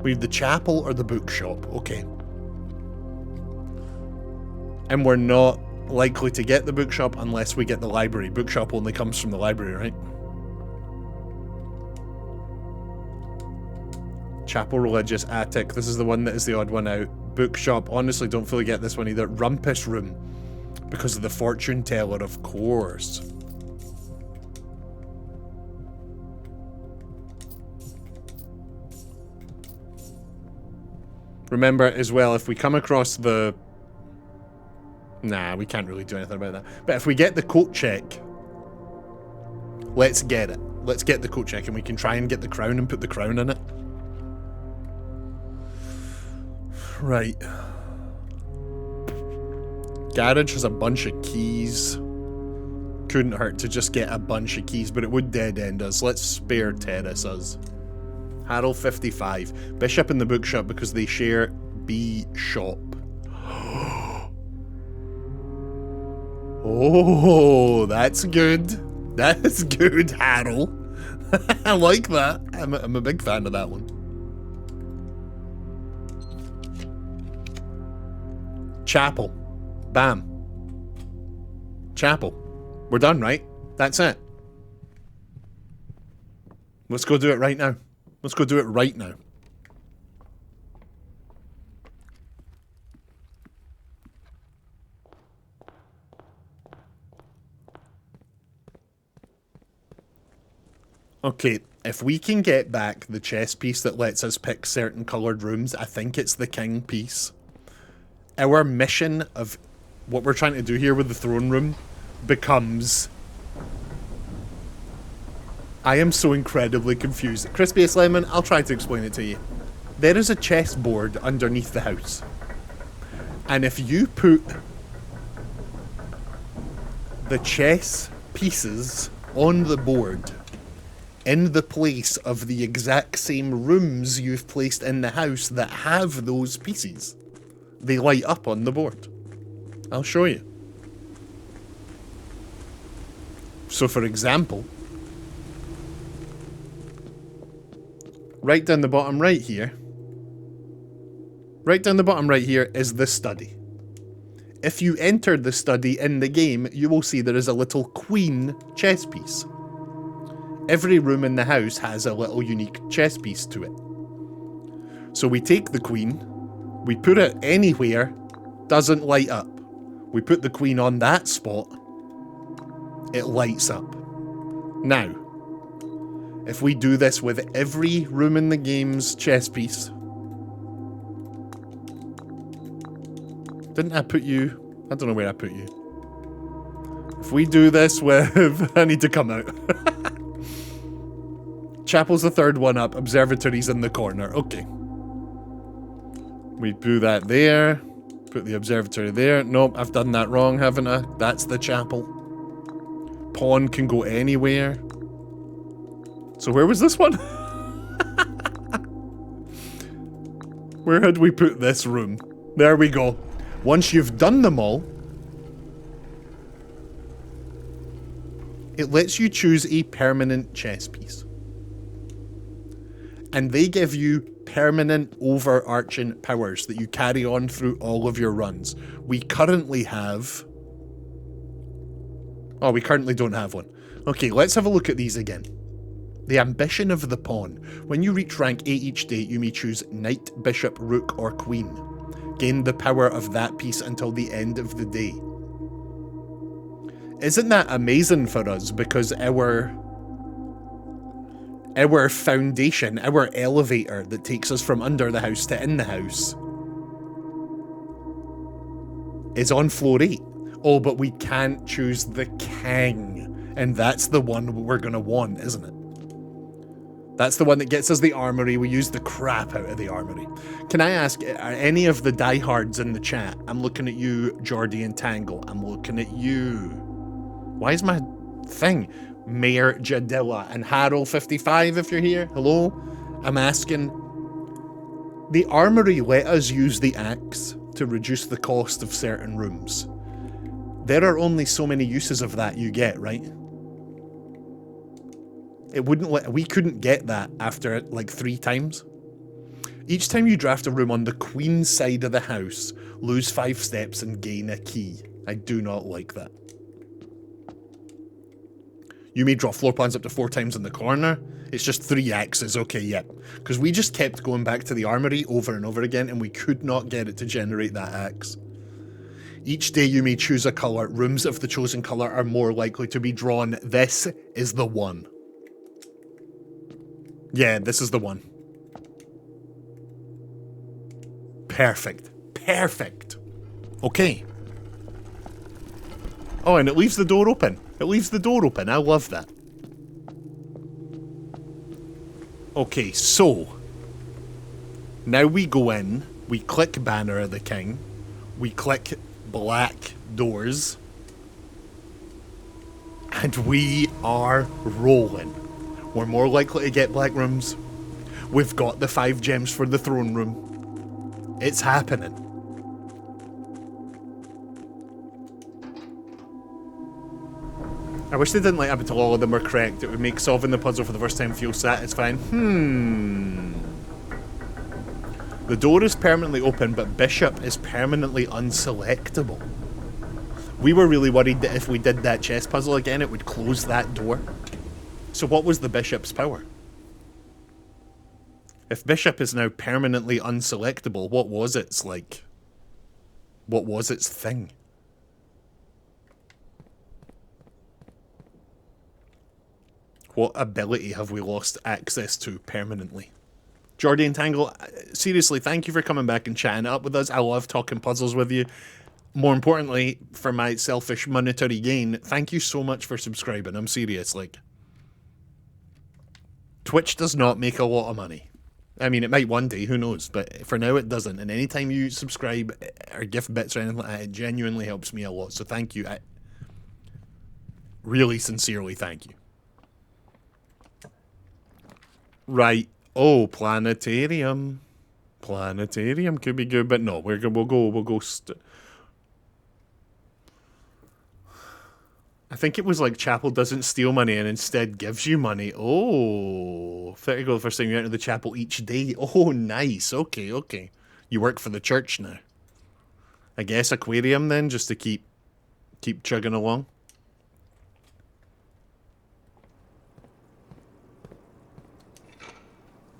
We have the chapel or the bookshop. Okay. And we're not likely to get the bookshop unless we get the library. Bookshop only comes from the library, right? Chapel, religious, attic. This is the one that is the odd one out. Bookshop. Honestly, don't fully get this one either. Rumpus room. Because of the fortune teller, of course. Remember as well, if we come across the... Nah, we can't really do anything about that. But if we get the coat check, let's get it. Let's get the coat check and we can try and get the crown and put the crown in it. Right. Garage has a bunch of keys. Couldn't hurt to just get a bunch of keys, but it would dead end us. Let's spare terrace us. Harold 55. Bishop in the bookshop because they share B shop. Oh, that's good. That's good, Harold. I like that. I'm a big fan of that one. Chapel. Bam. Chapel. We're done, right? That's it. Let's go do it right now. Let's go do it right now. Okay, if we can get back the chess piece that lets us pick certain coloured rooms, I think it's the king piece. Our mission of what we're trying to do here with the throne room becomes... I am so incredibly confused. Crispy Lemon, I'll try to explain it to you. There is a chessboard underneath the house. And if you put the chess pieces on the board in the place of the exact same rooms you've placed in the house that have those pieces, they light up on the board. I'll show you. So for example, right down the bottom right here, is the study. If you enter the study in the game, you will see there is a little queen chess piece. Every room in the house has a little unique chess piece to it. So we take the queen, we put it anywhere, doesn't light up. We put the queen on that spot, it lights up. Now, if we do this with every room in the game's chess piece, Didn't I put you... I don't know where I put you. If we do this with... I need to come out. Chapel's the third one up. Observatory's in the corner. Okay. We do that there. Put the observatory there. Nope, I've done that wrong, haven't I? That's the chapel. Pawn can go anywhere. So where was this one? Where had we put this room? There we go. Once you've done them all, it lets you choose a permanent chess piece. And they give you permanent overarching powers that you carry on through all of your runs. We currently have... Oh, we currently don't have one. Okay, let's have a look at these again. The ambition of the pawn. When you reach rank 8 each day, you may choose knight, bishop, rook, or queen. Gain the power of that piece until the end of the day. Isn't that amazing for us? Because our foundation, our elevator that takes us from under the house to in the house is on floor 8. Oh, but we can't choose the king. And that's the one we're going to want, isn't it? That's the one that gets us the armory. We use the crap out of the armory. Can I ask, are any of the diehards in the chat? I'm looking at you, Jordy and Tangle. I'm looking at you. Why is my thing? Mayor Jadilla and Harold55, if you're here. Hello? I'm asking, the armory let us use the axe to reduce the cost of certain rooms. There are only so many uses of that you get, right? It wouldn't let... We couldn't get that after, like, 3 times. Each time you draft a room on the queen's side of the house, lose 5 steps and gain a key. I do not like that. You may draw floor plans up to 4 times in the corner. It's just 3 axes. Okay, yep. Because we just kept going back to the armory over and over again, and we could not get it to generate that axe. Each day you may choose a colour. Rooms of the chosen colour are more likely to be drawn. This is the one. Yeah, this is the one. Perfect. Perfect. Okay. Oh, and it leaves the door open. It leaves the door open. I love that. Okay, so. Now we go in. We click Banner of the King. We click black doors. And we are rolling. We're more likely to get black rooms. We've got the 5 gems for the throne room. It's happening. I wish they didn't let up until all of them were correct. It would make solving the puzzle for the first time feel satisfying. The door is permanently open, but bishop is permanently unselectable. We were really worried that if we did that chess puzzle again, it would close that door. So what was the bishop's power? If bishop is now permanently unselectable, what was its, like... What was its thing? What ability have we lost access to permanently? Jordy and Tangle, seriously, thank you for coming back and chatting up with us. I love talking puzzles with you. More importantly, for my selfish monetary gain, thank you so much for subscribing. I'm serious, like... Twitch does not make a lot of money. I mean, it might one day, who knows, but for now it doesn't. And anytime you subscribe or gift bits or anything like that, it genuinely helps me a lot. So thank you. I really sincerely thank you. Right. Oh, planetarium. Planetarium could be good, but no, we'll go. I think it was like chapel doesn't steal money and instead gives you money. Oh, 30 gold first time you enter the chapel each day. Oh, nice. Okay, okay. You work for the church now. I guess aquarium then, just to keep chugging along.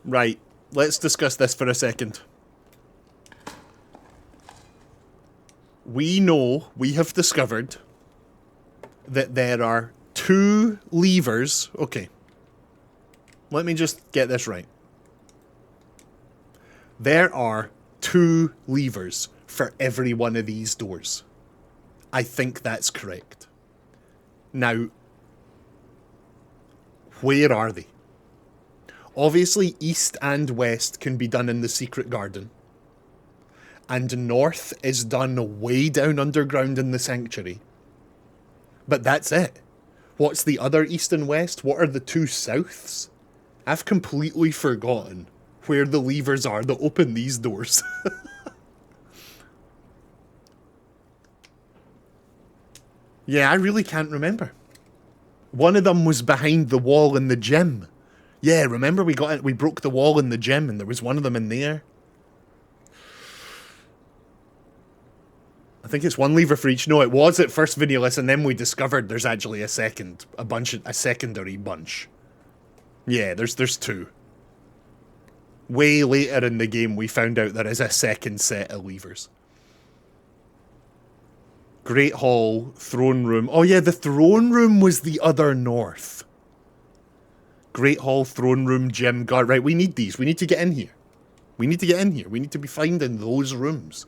Right, let's discuss this for a second. We know, we have discovered that there are 2 levers. Okay. Let me just get this right. There are 2 levers for every one of these doors. I think that's correct. Now, where are they? Obviously, east and west can be done in the secret garden. And north is done way down underground in the sanctuary. But that's it. What's the other east and west? What are the two souths? I've completely forgotten where the levers are that open these doors. Yeah, I really can't remember. One of them was behind the wall in the gym. Yeah, remember we broke the wall in the gym and there was one of them in there. I think it's one lever for each. No, it was at first video lesson, then we discovered there's actually a secondary bunch. Yeah, there's two. Way later in the game we found out there is a second set of levers. Great Hall, Throne Room. Oh yeah, the Throne Room was the other north. Great Hall, Throne Room, Gym, Guard. Right, we need these. We need to get in here. We need to get in here. We need to be finding those rooms.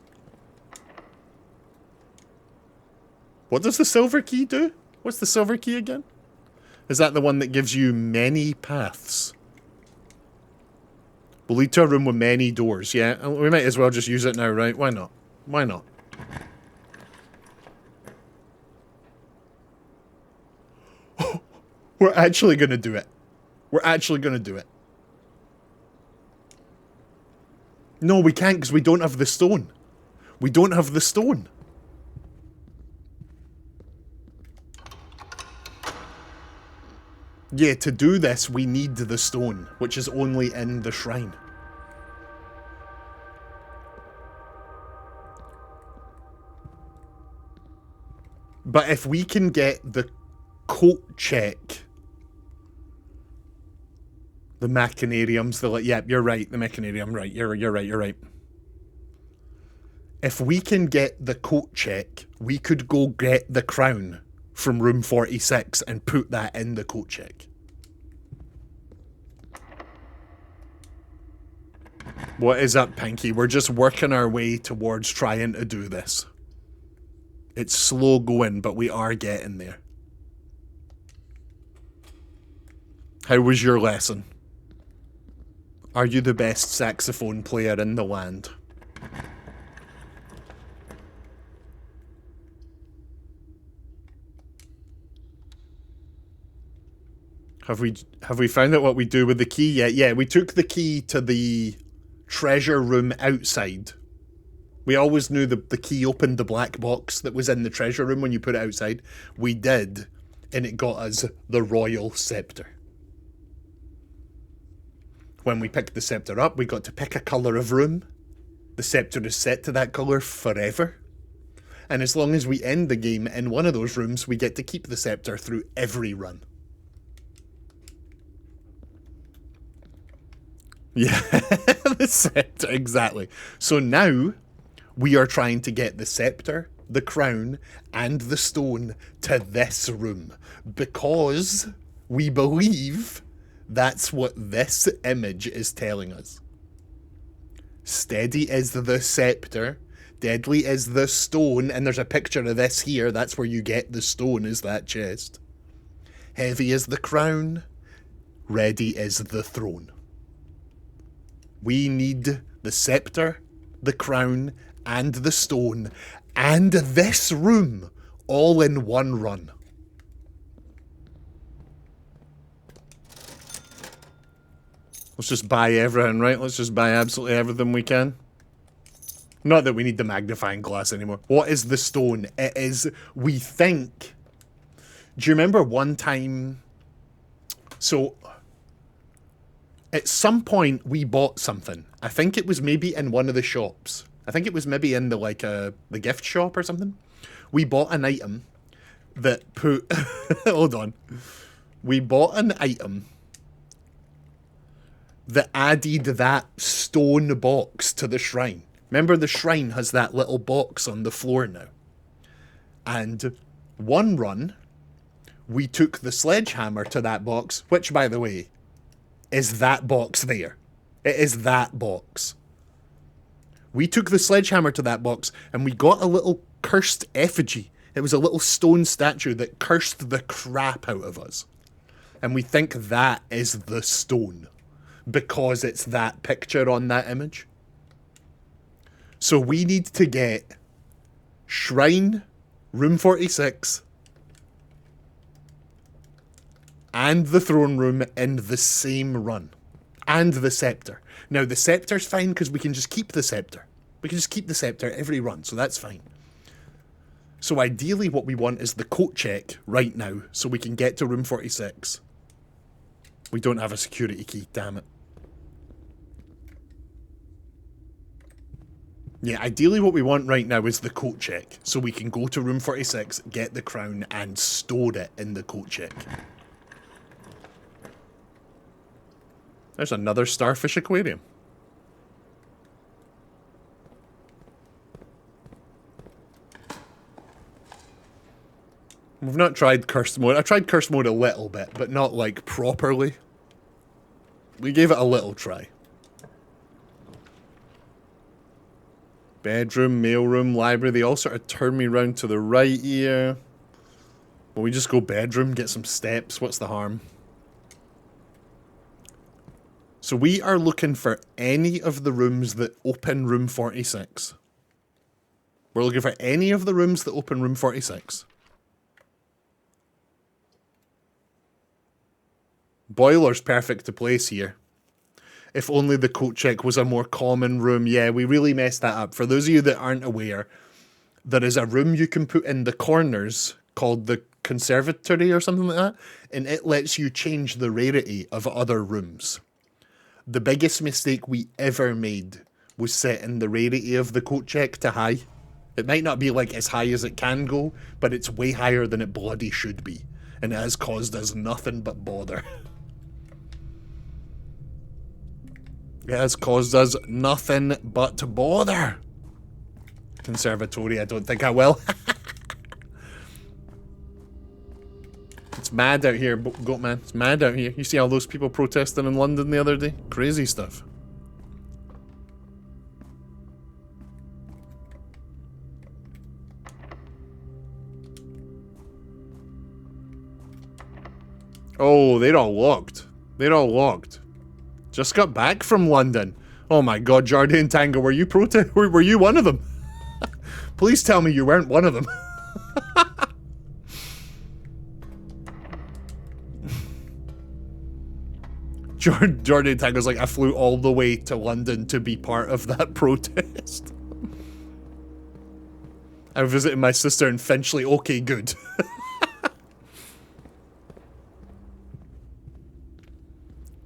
What does the silver key do? What's the silver key again? Is that the one that gives you many paths? We'll lead to a room with many doors, yeah? We might as well just use it now, right? Why not? Why not? We're actually going to do it. We're actually going to do it. No, we can't because we don't have the stone. We don't have the stone. Yeah, to do this, we need the stone, which is only in the shrine. But if we can get the coat check... The machinariums, yeah, you're right, the machinarium, right, you're right. If we can get the coat check, we could go get the crown from room 46 and put that in the coat check. What is up, Pinky? We're just working our way towards trying to do this. It's slow going, but we are getting there. How was your lesson? Are you the best saxophone player in the land? Have we found out what we do with the key yet? Yeah, we took the key to the treasure room outside. We always knew the key opened the black box that was in the treasure room when you put it outside. We did, and it got us the royal scepter. When we picked the scepter up, we got to pick a colour of room. The scepter is set to that colour forever. And as long as we end the game in one of those rooms, we get to keep the scepter through every run. Yeah, the scepter, exactly. So now, we are trying to get the scepter, the crown, and the stone to this room. Because we believe... That's what this image is telling us. Steady is the scepter. Deadly is the stone. And there's a picture of this here. That's where you get the stone, is that chest. Heavy is the crown. Ready is the throne. We need the scepter, the crown, and the stone. And this room. All in one run. Let's just buy everything, right? Let's just buy absolutely everything we can. Not that we need the magnifying glass anymore. What is the stone? It is, we think... Do you remember one time... So, at some point we bought something. I think it was maybe in one of the shops. I think it was maybe in the gift shop or something. We bought an item that put... Hold on. We bought an item... that added that stone box to the shrine. Remember, the shrine has that little box on the floor now. And one run, we took the sledgehammer to that box, which, by the way, is that box there. It is that box. We took the sledgehammer to that box and we got a little cursed effigy. It was a little stone statue that cursed the crap out of us. And we think that is the stone because it's that picture on that image. So we need to get Shrine, Room 46, and the Throne Room in the same run. And the Scepter. Now, the Scepter's fine because we can just keep the Scepter. We can just keep the Scepter every run, so that's fine. So ideally what we want is the coat check right now, so we can get to Room 46. We don't have a security key, damn it. Yeah, ideally what we want right now is the coat check, so we can go to Room 46, get the crown, and store it in the coat check. There's another starfish aquarium. We've not tried cursed mode. I tried cursed mode a little bit, but not like properly. We gave it a little try. Bedroom, mailroom, library, they all sort of turn me round to the right here. Well, we just go bedroom, get some steps, what's the harm? So we are looking for any of the rooms that open Room 46. We're looking for any of the rooms that open Room 46. Boiler's perfect to place here. If only the coat check was a more common room. Yeah, we really messed that up. For those of you that aren't aware, there is a room you can put in the corners called the conservatory or something like that, and it lets you change the rarity of other rooms. The biggest mistake we ever made was setting the rarity of the coat check to high. It might not be like as high as it can go, but it's way higher than it bloody should be. And it has caused us nothing but bother. It has caused us nothing but bother. Conservatory, I don't think I will. It's mad out here, Goat Man. It's mad out here. You see all those people protesting in London the other day? Crazy stuff. Oh, they're all locked. They're all locked. Just got back from London. Oh my god, Jardine Tango, were you were you one of them? Please tell me you weren't one of them. Jardine Tango's like, I flew all the way to London to be part of that protest. I visited my sister in Finchley. Okay, good.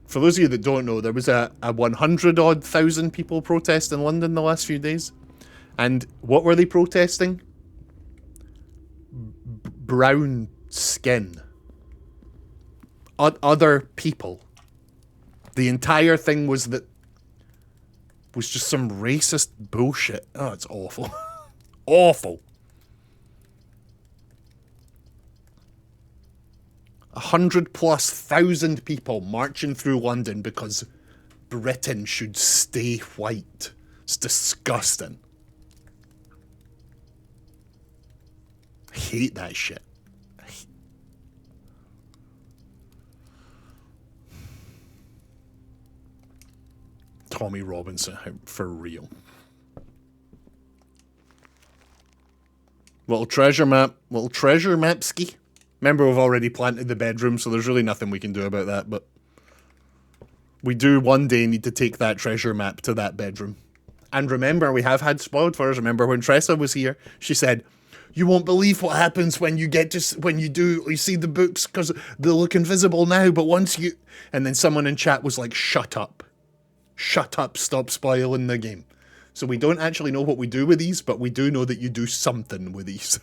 For those of you that don't know, there was a 100,000 people protest in London the last few days. And what were they protesting? Brown skin. Other people. The entire thing was just some racist bullshit. Oh, it's awful. Awful. 100,000+ people marching through London because Britain should stay white. It's disgusting. I hate that shit. Tommy Robinson, for real. Little treasure map. Little treasure mapski. Remember, we've already planted the bedroom, so there's really nothing we can do about that, but we do one day need to take that treasure map to that bedroom. And remember, we have had spoiled for us. Remember when Tressa was here, she said, you won't believe what happens when you get to, when you see the books, because they look invisible now, but once you... And then someone in chat was like, shut up. Shut up, stop spoiling the game. So we don't actually know what we do with these, but we do know that you do something with these.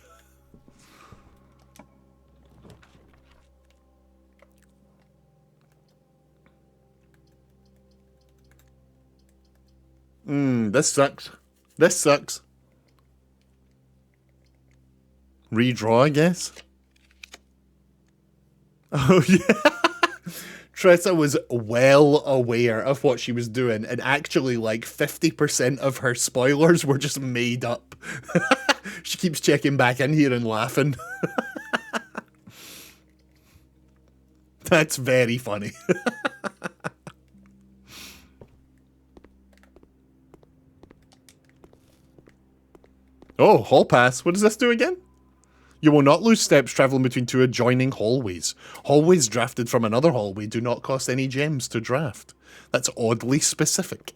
This sucks. This sucks. Redraw, I guess. Oh, yeah. Tressa was well aware of what she was doing, and actually like 50% of her spoilers were just made up. She keeps checking back in here and laughing. That's very funny. Oh, hall pass. What does this do again? You will not lose steps traveling between two adjoining hallways. Hallways drafted from another hallway do not cost any gems to draft. That's oddly specific.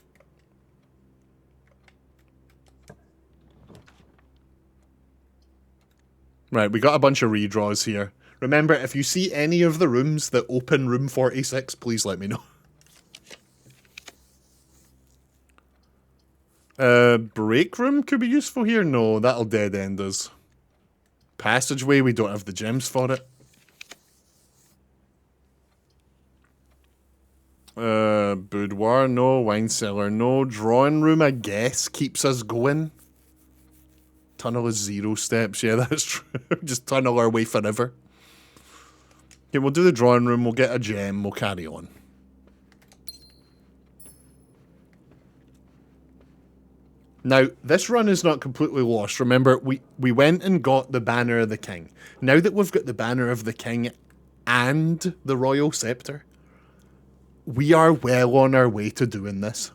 Right, we got a bunch of redraws here. Remember, if you see any of the rooms that open room 46, please let me know. Break room could be useful here? No, that'll dead end us. Passageway, we don't have the gems for it. Boudoir, no. Wine cellar, no. Drawing room, I guess, keeps us going. Tunnel is 0 steps. Yeah, that's true. Just tunnel our way forever. Okay, we'll do the drawing room. We'll get a gem. We'll carry on. Now, this run is not completely lost. Remember, we went and got the Banner of the King. Now that we've got the Banner of the King and the Royal Scepter, we are well on our way to doing this.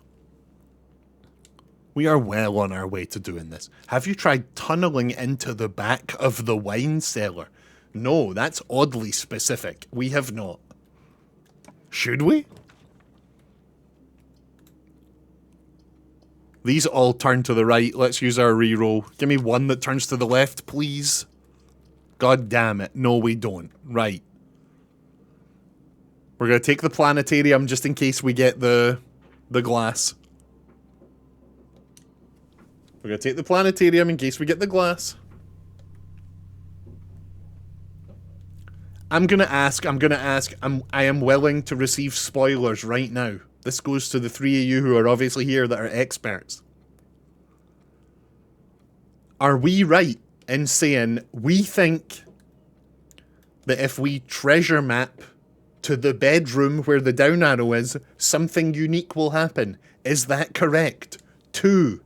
We are well on our way to doing this. Have you tried tunneling into the back of the wine cellar? No, that's oddly specific. We have not. Should we? These all turn to the right. Let's use our reroll. Give me one that turns to the left, please. God damn it. No, we don't. Right. We're going to take the planetarium just in case we get the glass. We're going to take the planetarium in case we get the glass. I'm going to ask. I am willing to receive spoilers right now. This goes to the 3 of you who are obviously here that are experts. Are we right in saying we think that if we treasure map to the bedroom where the down arrow is, something unique will happen? Is that correct? 2,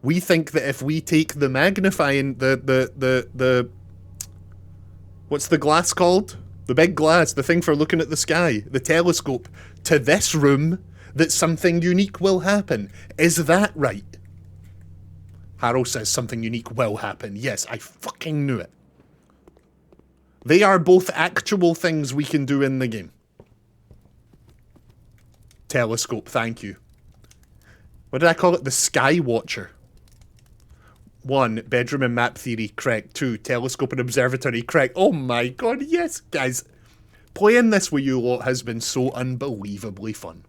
we think that if we take the magnifying, the what's the glass called? The big glass, the thing for looking at the sky, the telescope, to this room, that something unique will happen. Is that right? Harold says something unique will happen. Yes, I fucking knew it. They are both actual things we can do in the game. Telescope, thank you. What did I call it? The Sky Watcher. 1, bedroom and map theory, correct. 2, telescope and observatory, correct. Oh my god, yes, guys. Playing this with you lot has been so unbelievably fun.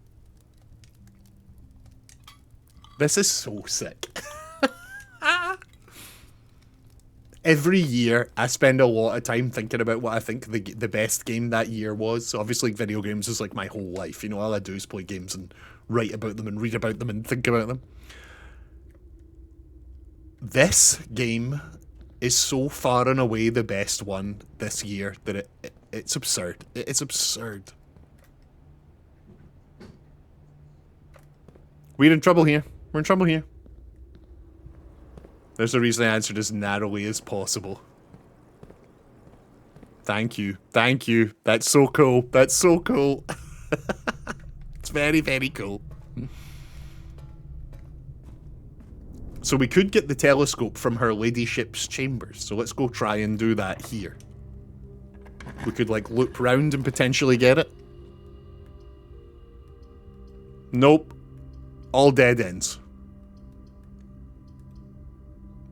This is so sick. Every year, I spend a lot of time thinking about what I think the best game that year was. So obviously, video games is like my whole life. You know, all I do is play games and write about them and read about them and think about them. This game is so far and away the best one this year that it's absurd. It's absurd. We're in trouble here. We're in trouble here. There's a reason I answered as narrowly as possible. Thank you. Thank you. That's so cool. That's so cool. It's very, very cool. So we could get the telescope from her ladyship's chambers. So let's go try and do that here. We could like loop round and potentially get it. Nope. All dead ends.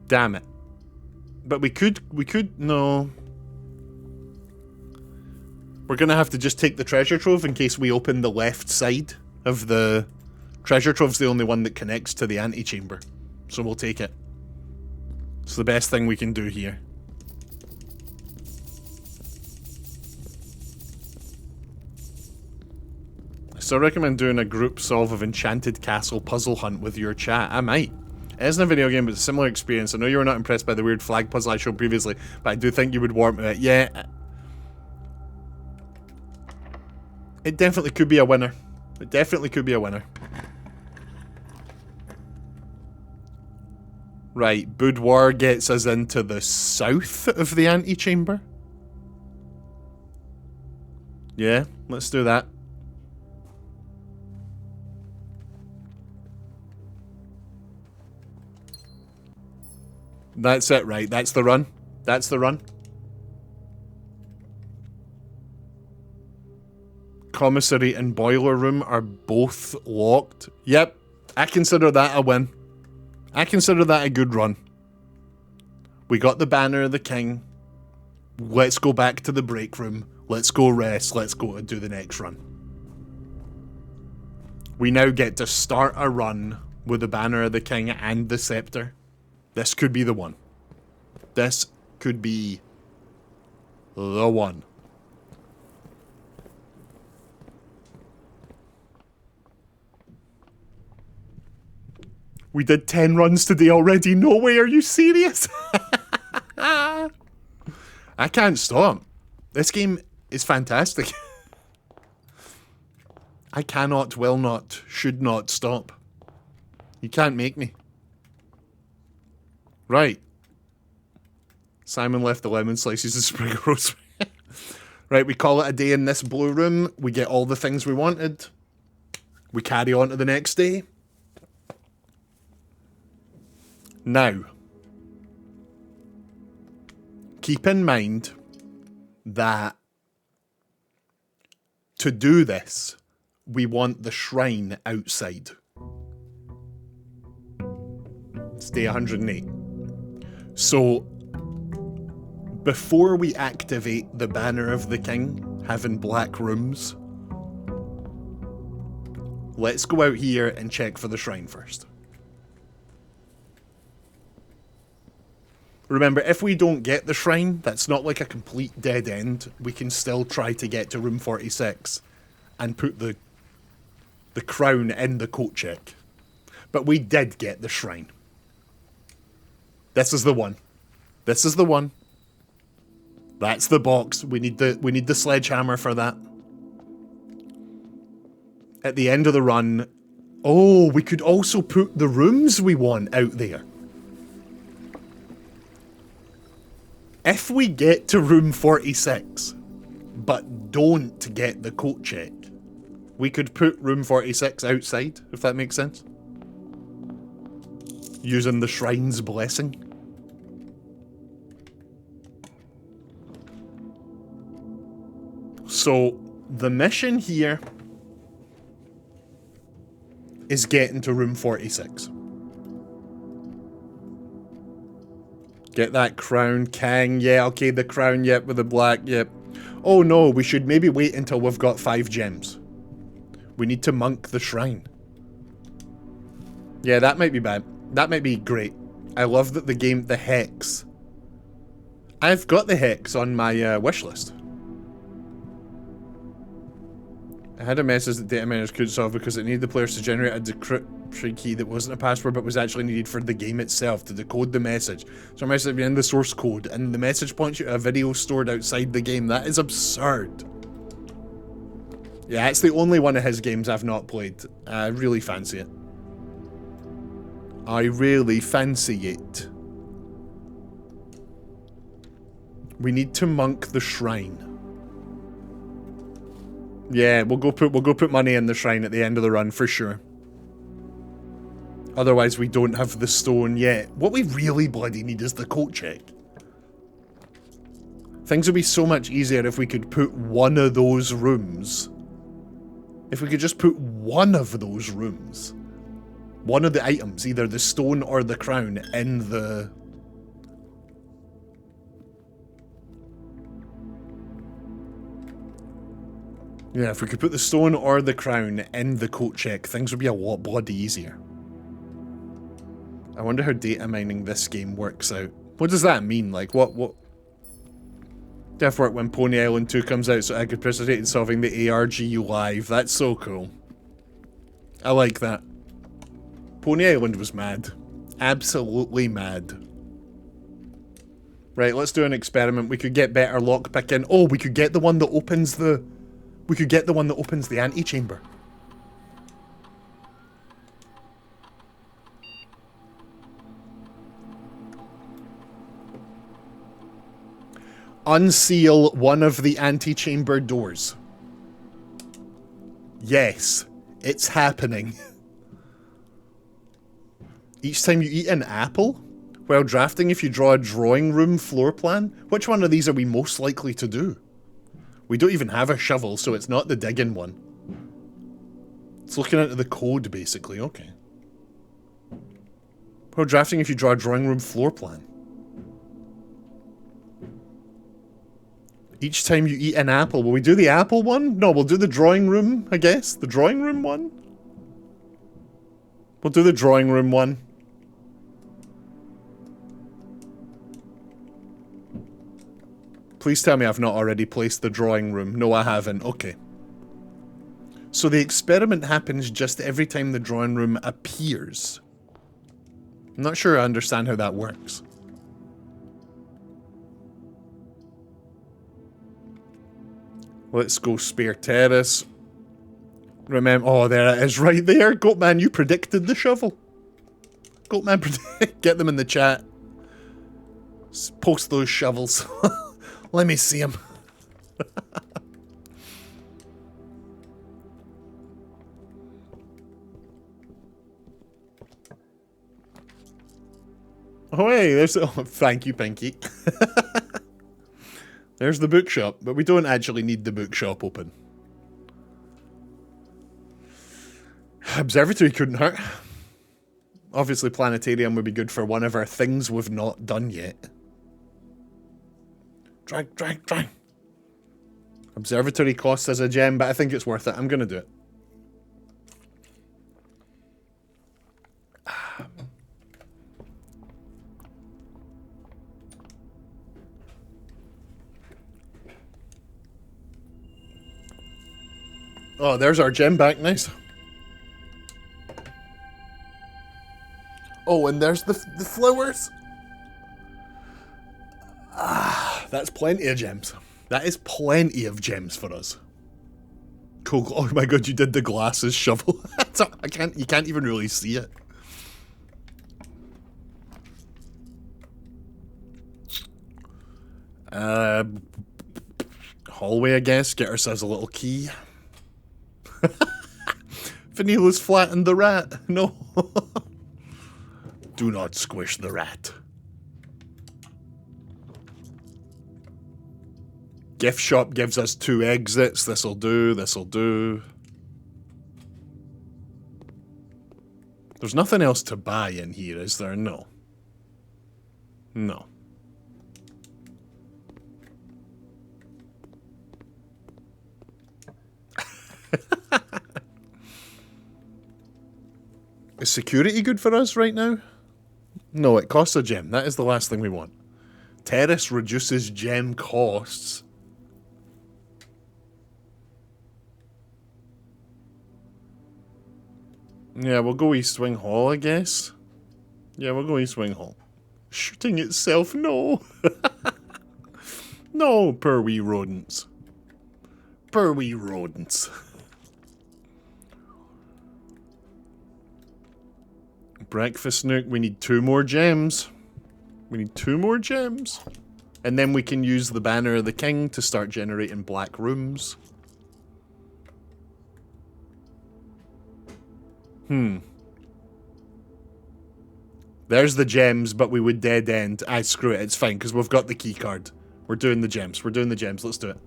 Damn it. But we could, no. We're gonna have to just take the treasure trove in case we open the left side of the... Treasure trove's the only one that connects to the antechamber. So we'll take it. It's the best thing we can do here. I still recommend doing a group solve of Enchanted Castle puzzle hunt with your chat. I might. It isn't a video game, but it's a similar experience. I know you were not impressed by the weird flag puzzle I showed previously, but I do think you would warm to it. Yeah. It definitely could be a winner. It definitely could be a winner. Right, boudoir gets us into the south of the antechamber. Yeah, let's do that. That's it, right? That's the run. That's the run. Commissary and boiler room are both locked. Yep, I consider that a win. I consider that a good run. We got the banner of the king. Let's go back to the break room. Let's go rest. Let's go and do the next run. We now get to start a run with the banner of the king and the scepter. This could be the one. This could be the one. We did 10 runs today already. No way, are you serious? I can't stop. This game is fantastic. I cannot, will not, should not stop. You can't make me. Right. Simon left the lemon slices of spring rosemary. Right, we call it a day in this blue room. We get all the things we wanted. We carry on to the next day. Now, keep in mind that to do this, we want the shrine outside. It's day 108. So, before we activate the banner of the king, having black rooms, let's go out here and check for the shrine first. Remember, if we don't get the shrine, that's not like a complete dead end. We can still try to get to room 46 and put the crown in the coat check. But we did get the shrine. This is the one. This is the one. That's the box. We need the sledgehammer for that. At the end of the run, oh, we could also put the rooms we want out there. If we get to room 46, but don't get the coat check, we could put room 46 outside, if that makes sense. Using the shrine's blessing. So, the mission here is getting to room 46. Get that crown, king. Yeah, okay, the crown, yep, with the black, yep. Oh no, we should maybe wait until we've got 5 gems. We need to monk the shrine. Yeah, that might be bad. That might be great. I love that the game, the hex. I've got the hex on my wish list. I had a message that data miners could solve because it needed the players to generate a decryption key that wasn't a password but was actually needed for the game itself to decode the message. So a message in the source code and the message points you to a video stored outside the game. That is absurd. Yeah, it's the only one of his games I've not played. I really fancy it. I really fancy it. We need to monk the shrine. Yeah, we'll go put money in the shrine at the end of the run for sure. Otherwise we don't have the stone yet. What we really bloody need is the coat check. Things would be so much easier if we could put one of those rooms. If we could just put one of those rooms. One of the items, either the stone or the crown, in the... Yeah, if we could put the stone or the crown in the coat check, things would be a lot bloody easier. I wonder how data mining this game works out. What does that mean? Like, what? Def work when Pony Island 2 comes out so I could participate in solving the ARGU live. That's so cool. I like that. Pony Island was mad. Absolutely mad. Right, let's do an experiment. We could get better lockpicking. Oh, we could get the one that opens the We could get the one that opens the antechamber. Unseal one of the antechamber doors. Yes, it's happening. Each time you eat an apple? While drafting, if you draw a drawing room floor plan? Which one of these are we most likely to do? We don't even have a shovel, so it's not the digging one. It's looking into the code, basically. Okay. While drafting, if you draw a drawing room floor plan. Each time you eat an apple. Will we do the apple one? No, we'll do the drawing room, I guess. The drawing room one? We'll do the drawing room one. Please tell me I've not already placed the drawing room. No, I haven't. Okay. So the experiment happens just every time the drawing room appears. I'm not sure I understand how that works. Let's go spare terrace. Remember, oh, there it is right there. Goatman, you predicted the shovel. Goatman, get them in the chat. Post those shovels. Let me see them. Oh, hey, there's... Oh, thank you, Pinky. There's the bookshop, but we don't actually need the bookshop open. Observatory couldn't hurt. Obviously, planetarium would be good for one of our things we've not done yet. Drag, drag, drag. Observatory costs us a gem, but I think it's worth it. I'm going to do it. Oh, there's our gem back. Nice. Oh, and there's the flowers. Ah, that's plenty of gems. That is plenty of gems for us. Cool. Oh my god, you did the glasses shovel. You can't even really see it. Hallway, I guess. Get ourselves a little key. Vanilla's flattened the rat. No. Do not squish the rat. Gift shop gives us 2 exits. This'll do, this'll do. There's nothing else to buy in here, is there? No. No. Is security good for us right now? No, it costs a gem. That is the last thing we want. Terrace reduces gem costs. Yeah, we'll go East Wing Hall, I guess. Yeah, we'll go East Wing Hall. Shooting itself, no. No, poor wee rodents. Poor wee rodents. Breakfast nook, we need 2 more gems. We need 2 more gems. And then we can use the Banner of the King to start generating black rooms. There's the gems, but we would dead end. Screw it, it's fine, because we've got the key card. We're doing the gems. We're doing the gems. Let's do it.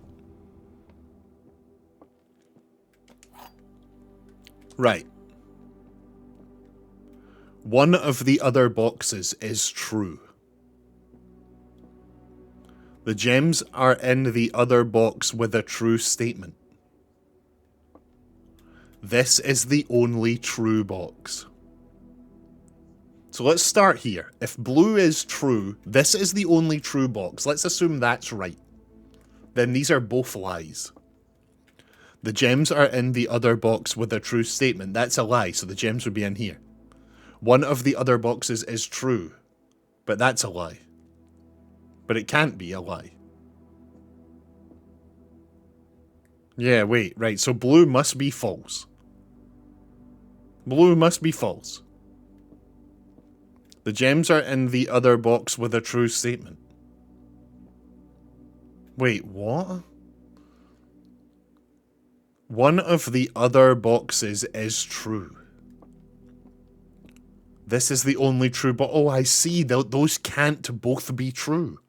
Right. One of the other boxes is true. The gems are in the other box with a true statement. This is the only true box. So let's start here. If blue is true, this is the only true box. Let's assume that's right. Then these are both lies. The gems are in the other box with a true statement. That's a lie, so the gems would be in here. One of the other boxes is true, but that's a lie. But it can't be a lie. Yeah, wait, right, so blue must be false. Blue must be false. The gems are in the other box with a true statement. Wait, what? One of the other boxes is true. This is the only true box. Oh, I see. Those can't both be true.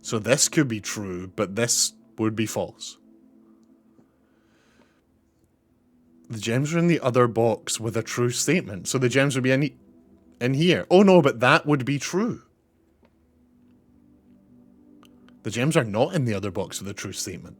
So this could be true, but this would be false. The gems are in the other box with a true statement. So the gems would be in here. Oh no, but that would be true. The gems are not in the other box with a true statement.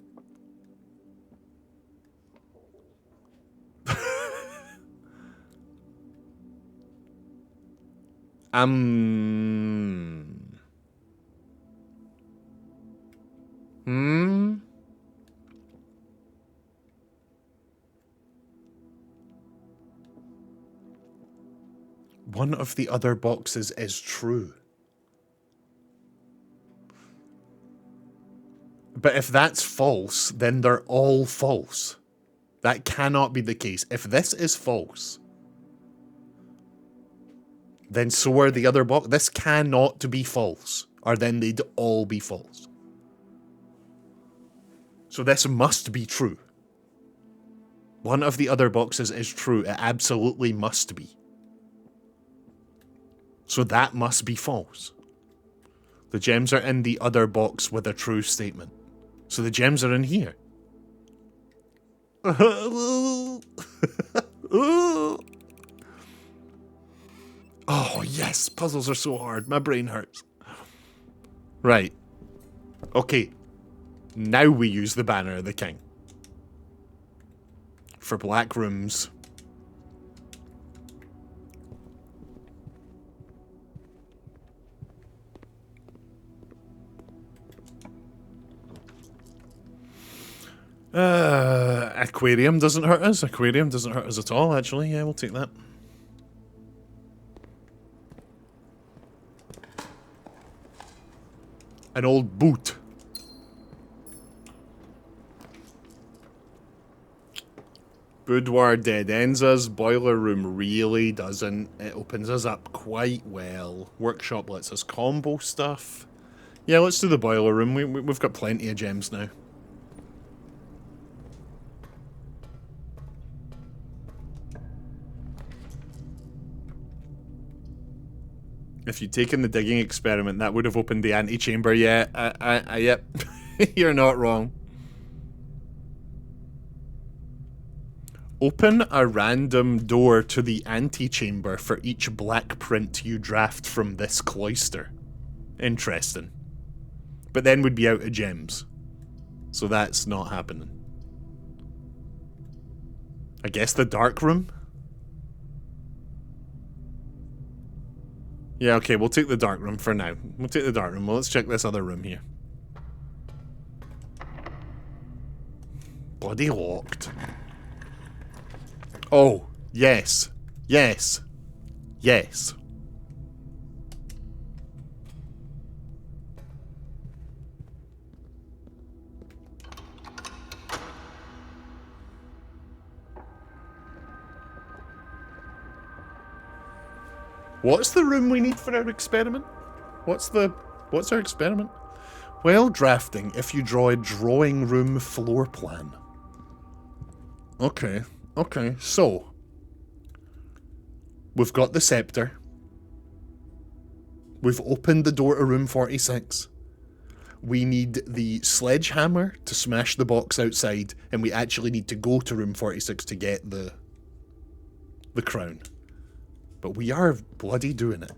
One of the other boxes is true. But if that's false, then they're all false. That cannot be the case. If this is false, then so are the other box. This cannot be false, or then they'd all be false. So this must be true. One of the other boxes is true. It absolutely must be. So that must be false. The gems are in the other box with a true statement. So the gems are in here. Oh, yes. Puzzles are so hard. My brain hurts. Right. Okay. Now we use the Banner of the King. For black rooms. Aquarium doesn't hurt us. Aquarium doesn't hurt us at all, actually. Yeah, we'll take that. An old boot. Boudoir dead ends us. Boiler room really doesn't. It opens us up quite well. Workshop lets us combo stuff. Yeah, let's do the boiler room. We've got plenty of gems now. If you'd taken the digging experiment, that would have opened the antechamber. Yeah, yep. You're not wrong. Open a random door to the antechamber for each black print you draft from this cloister. Interesting. But then we'd be out of gems. So that's not happening. I guess the dark room? Yeah, okay, we'll take the dark room for now. We'll take the dark room. Well, let's check this other room here. Bloody locked. Oh, yes. Yes. Yes. What's the room we need for our experiment? What's our experiment? While drafting, if you draw a drawing room floor plan. Okay, okay, so we've got the scepter. We've opened the door to room 46. We need the sledgehammer to smash the box outside, and we actually need to go to room 46 to get the crown. But we are bloody doing it.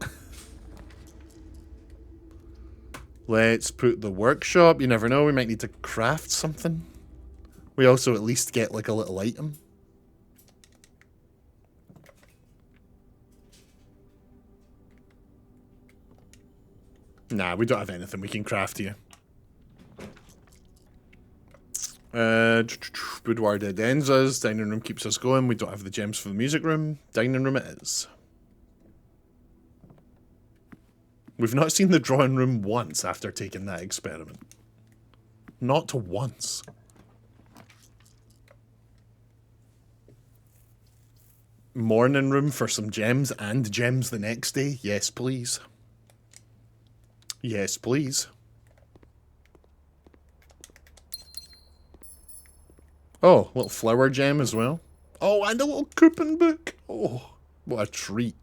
Let's put the workshop. You never know, we might need to craft something. We also at least get like a little item. Nah, we don't have anything we can craft here. Boudoir dead ends us. Dining room keeps us going. We don't have the gems for the music room. Dining room it is. We've not seen the drawing room once after taking that experiment. Not once. Morning room for some gems and gems the next day? Yes, please. Yes, please. Oh, little flower gem as well. Oh, and a little coupon book. Oh, what a treat.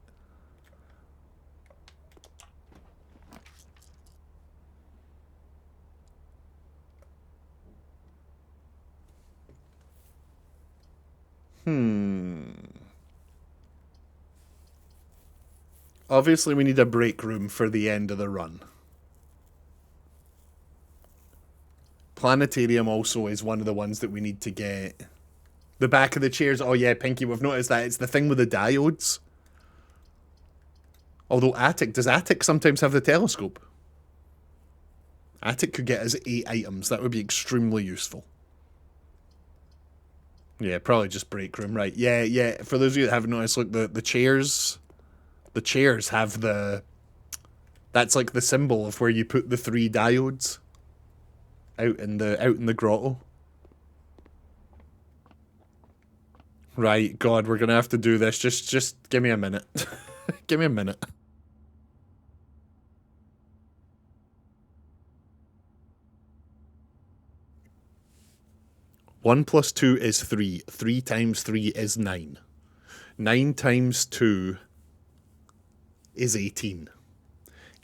Obviously, we need a break room for the end of the run. Planetarium also is one of the ones that we need to get. The back of the chairs. Oh yeah, Pinky, we've noticed that. It's the thing with the diodes. Although Attic, does Attic sometimes have the telescope? Attic could get us 8 items. That would be extremely useful. Yeah, probably just break room, right. Yeah, yeah. For those of you that haven't noticed, look, the chairs... The chairs have the... That's like the symbol of where you put the 3 diodes. Out in the grotto. Right, God, we're gonna have to do this. Just give me a minute. Give me a minute. One plus 2 is 3. 3 times 3 is 9. 9 times 2 is 18.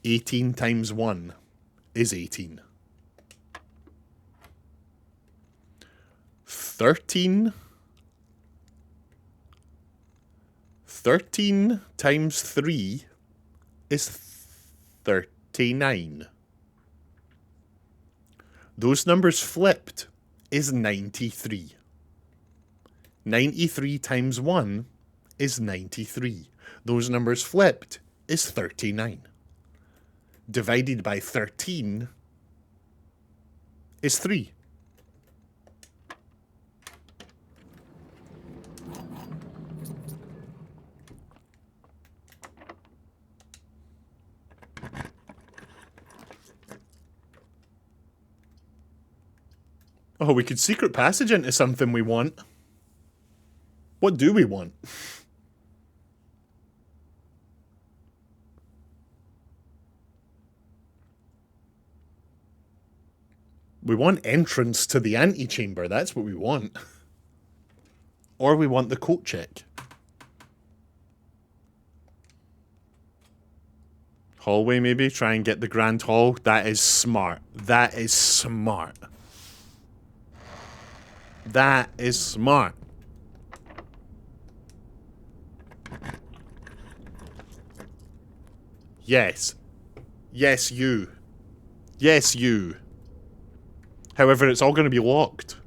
18 times 1 is 18. 13 times 3 is 39. Those numbers flipped is 93. 93 times 1 is 93. Those numbers flipped is 39. Divided by 13 is 3. Oh, we could secret passage into something we want. What do we want? We want entrance to the antechamber. That's what we want. Or we want the coat check. Hallway, maybe? Try and get the grand hall. That is smart. That is smart. That is smart. Yes. Yes, you. Yes, you. However, it's all going to be locked.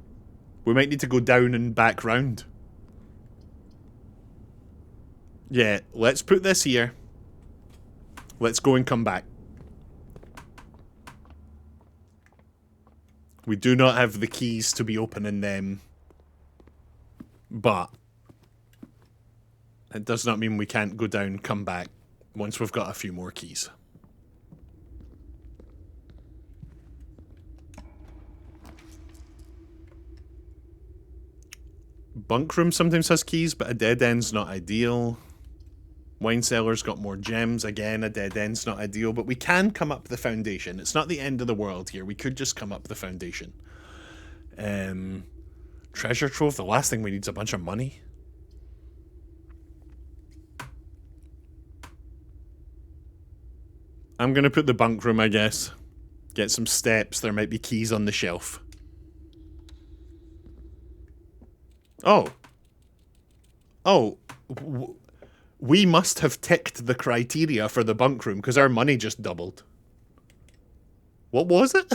We might need to go down and back round. Yeah, let's put this here. Let's go and come back. We do not have the keys to be opening them. But it does not mean we can't go down and come back once we've got a few more keys. Bunk room sometimes has keys, but a dead end's not ideal. Wine cellar's got more gems. Again, a dead end's not ideal, but we can come up the foundation. It's not the end of the world here. We could just come up the foundation. Treasure trove, the last thing we need is a bunch of money. I'm gonna put the bunk room, I guess. Get some steps. There might be keys on the shelf. Oh. Oh. We must have ticked the criteria for the bunk room because our money just doubled. What was it?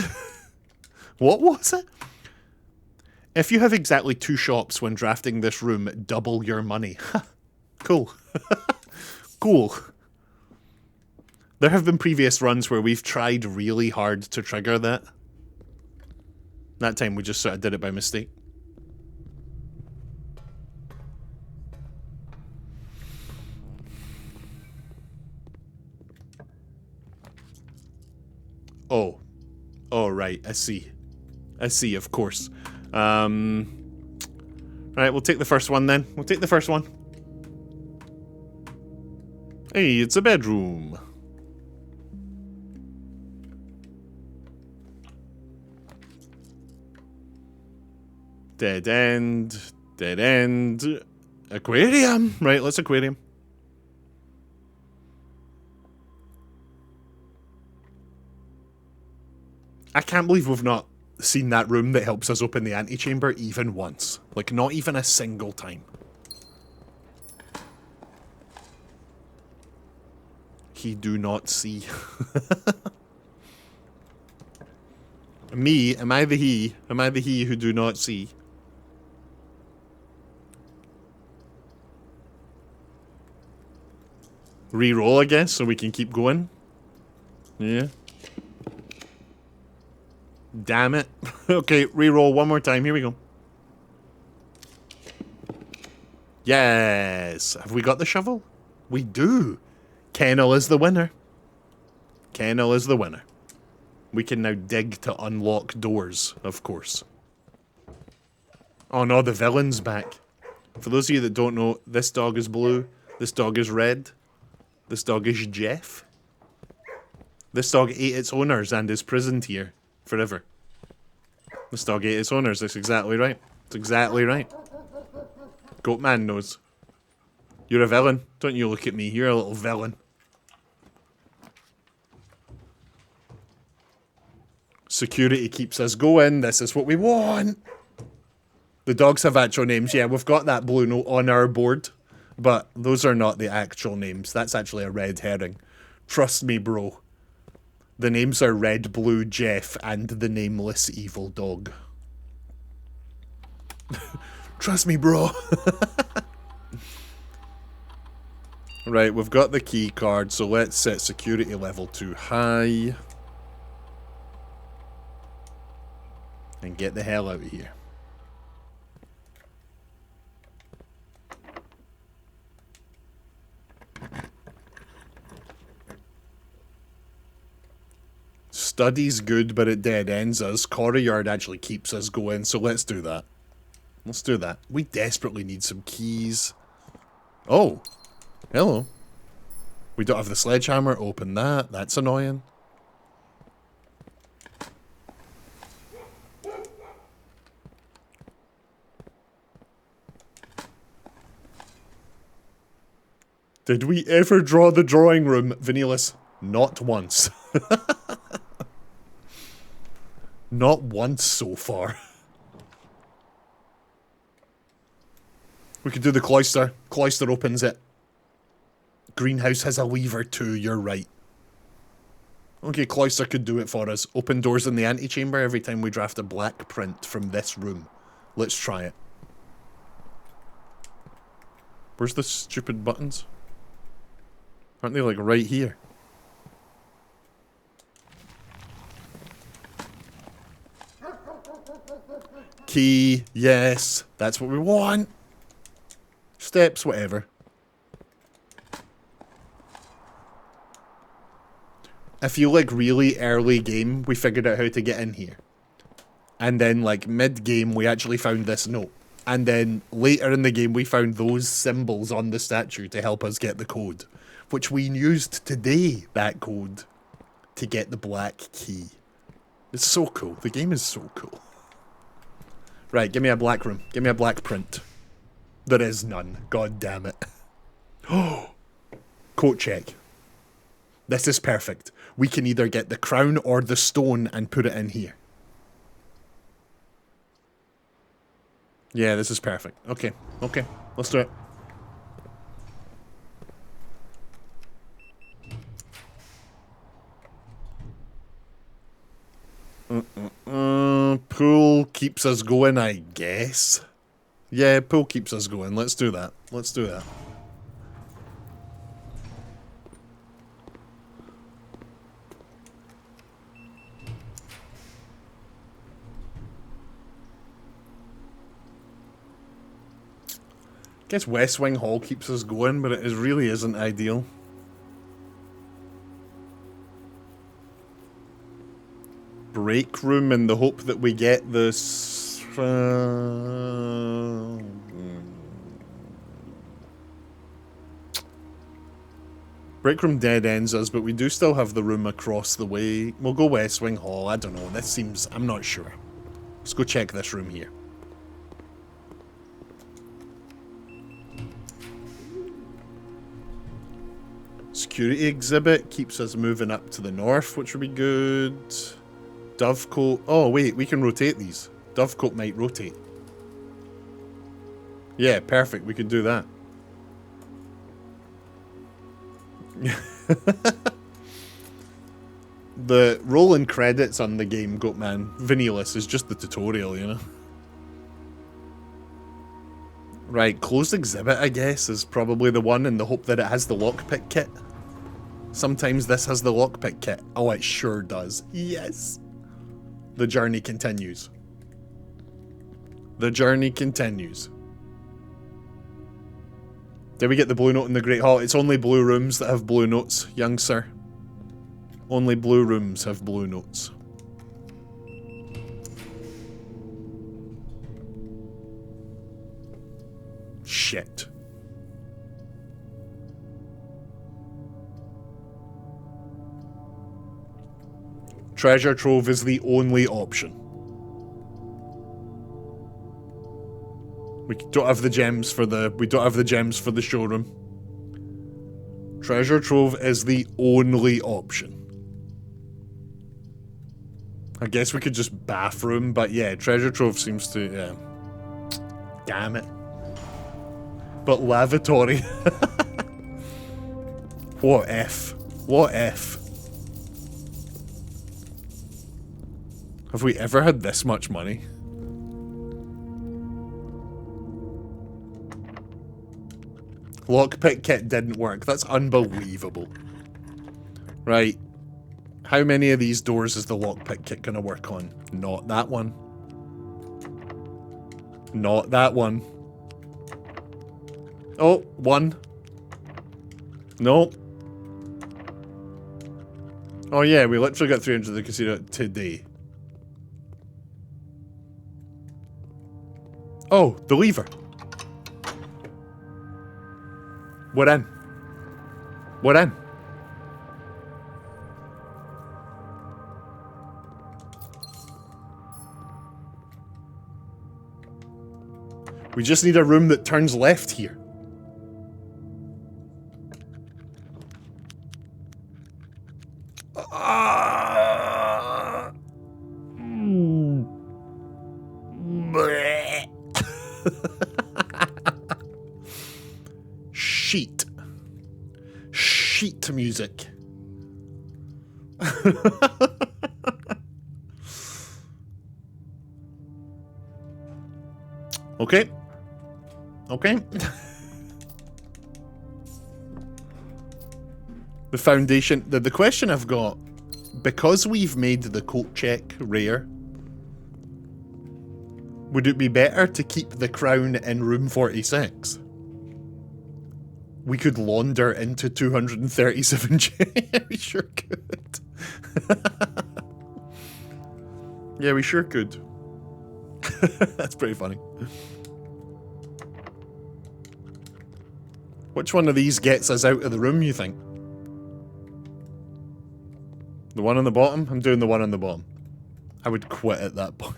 What was it? If you have exactly 2 shops when drafting this room, double your money. Cool. Cool. There have been previous runs where we've tried really hard to trigger that. That time we just sort of did it by mistake. Oh. Oh, right. I see. A C, of course. Right, we'll take the first one then. We'll take the first one. Hey, it's a bedroom. Dead end. Dead end. Aquarium. Right, let's aquarium. I can't believe we've not seen that room that helps us open the antechamber even once. Like, not even a single time. He do not see. Me, am I the he? Am I the he who do not see? Re-roll, I guess, so we can keep going. Yeah. Damn it. Okay, re-roll one more time. Here we go. Yes. Have we got the shovel? We do. Kennel is the winner. Kennel is the winner. We can now dig to unlock doors, of course. Oh no, the villain's back. For those of you that don't know, this dog is blue. This dog is red. This dog is Jeff. This dog ate its owners and is prisoned here forever. This dog ate its owners. That's exactly right. That's exactly right. Goatman knows. You're a villain. Don't you look at me. You're a little villain. Security keeps us going. This is what we want. The dogs have actual names. Yeah, we've got that blue note on our board. But those are not the actual names. That's actually a red herring. Trust me, bro. The names are Red, Blue, Jeff, and the nameless evil dog. Trust me, bro. Right, we've got the key card, so let's set security level to high. And get the hell out of here. Study's good, but it dead ends us. Courtyard actually keeps us going, so let's do that. Let's do that. We desperately need some keys. Oh. Hello. We don't have the sledgehammer. Open that. That's annoying. Did we ever draw the drawing room, Vanillus? Not once. Not once so far. We could do the cloister. Cloister opens it. Greenhouse has a lever too, you're right. Okay, cloister could do it for us. Open doors in the antechamber every time we draft a black print from this room. Let's try it. Where's the stupid buttons? Aren't they like right here? Key, yes, that's what we want. Steps, whatever. I feel like really early game, we figured out how to get in here. And then like mid-game, we actually found this note. And then later in the game, we found those symbols on the statue to help us get the code. Which we used today, that code, to get the black key. It's so cool. The game is so cool. Right, give me a black room. Give me a black print. There is none. God damn it. Oh! Coat check. This is perfect. We can either get the crown or the stone and put it in here. Yeah, this is perfect. Okay, okay. Let's do it. Pool keeps us going, I guess. Yeah, pool keeps us going. Let's do that. Let's do that. Guess West Wing Hall keeps us going, but it really isn't ideal. break room in the hope that we get this... break room dead ends us, but we do still have the room across the way. We'll go West Wing Hall. I don't know. This seems... I'm not sure. Let's go check this room here. Security exhibit keeps us moving up to the north, which would be good. Dovecote. Oh, wait, we can rotate these. Dovecote might rotate. Yeah, perfect. We could do that. The rolling credits on the game, Goatman, Vinyless, is just the tutorial, you know? Right, closed exhibit, I guess, is probably the one in the hope that it has the lockpick kit. Sometimes this has the lockpick kit. Oh, it sure does. Yes! The journey continues. The journey continues. Did we get the blue note in the Great Hall? It's only blue rooms that have blue notes, young sir. Only blue rooms have blue notes. Shit. Treasure trove is the only option. We don't have the gems for the showroom. Treasure trove is the only option. I guess we could just bathroom, but yeah, treasure trove seems to, yeah. Damn it. But lavatory. What if? What if? Have we ever had this much money? Lockpick kit didn't work. That's unbelievable. Right. How many of these doors is the lockpick kit gonna work on? Not that one. Not that one. Oh, one. No. Oh yeah, we literally got 300 of the casino today. Oh, the lever. We're in. We're in. We just need a room that turns left here. Sheet. Sheet music. Okay. Okay. The foundation. The question I've got, because we've made the coat check rare, would it be better to keep the crown in room 46? We could launder into 237 J. We sure could. Yeah, we sure could. That's pretty funny. Which one of these gets us out of the room, you think? The one on the bottom? I'm doing the one on the bottom. I would quit at that point.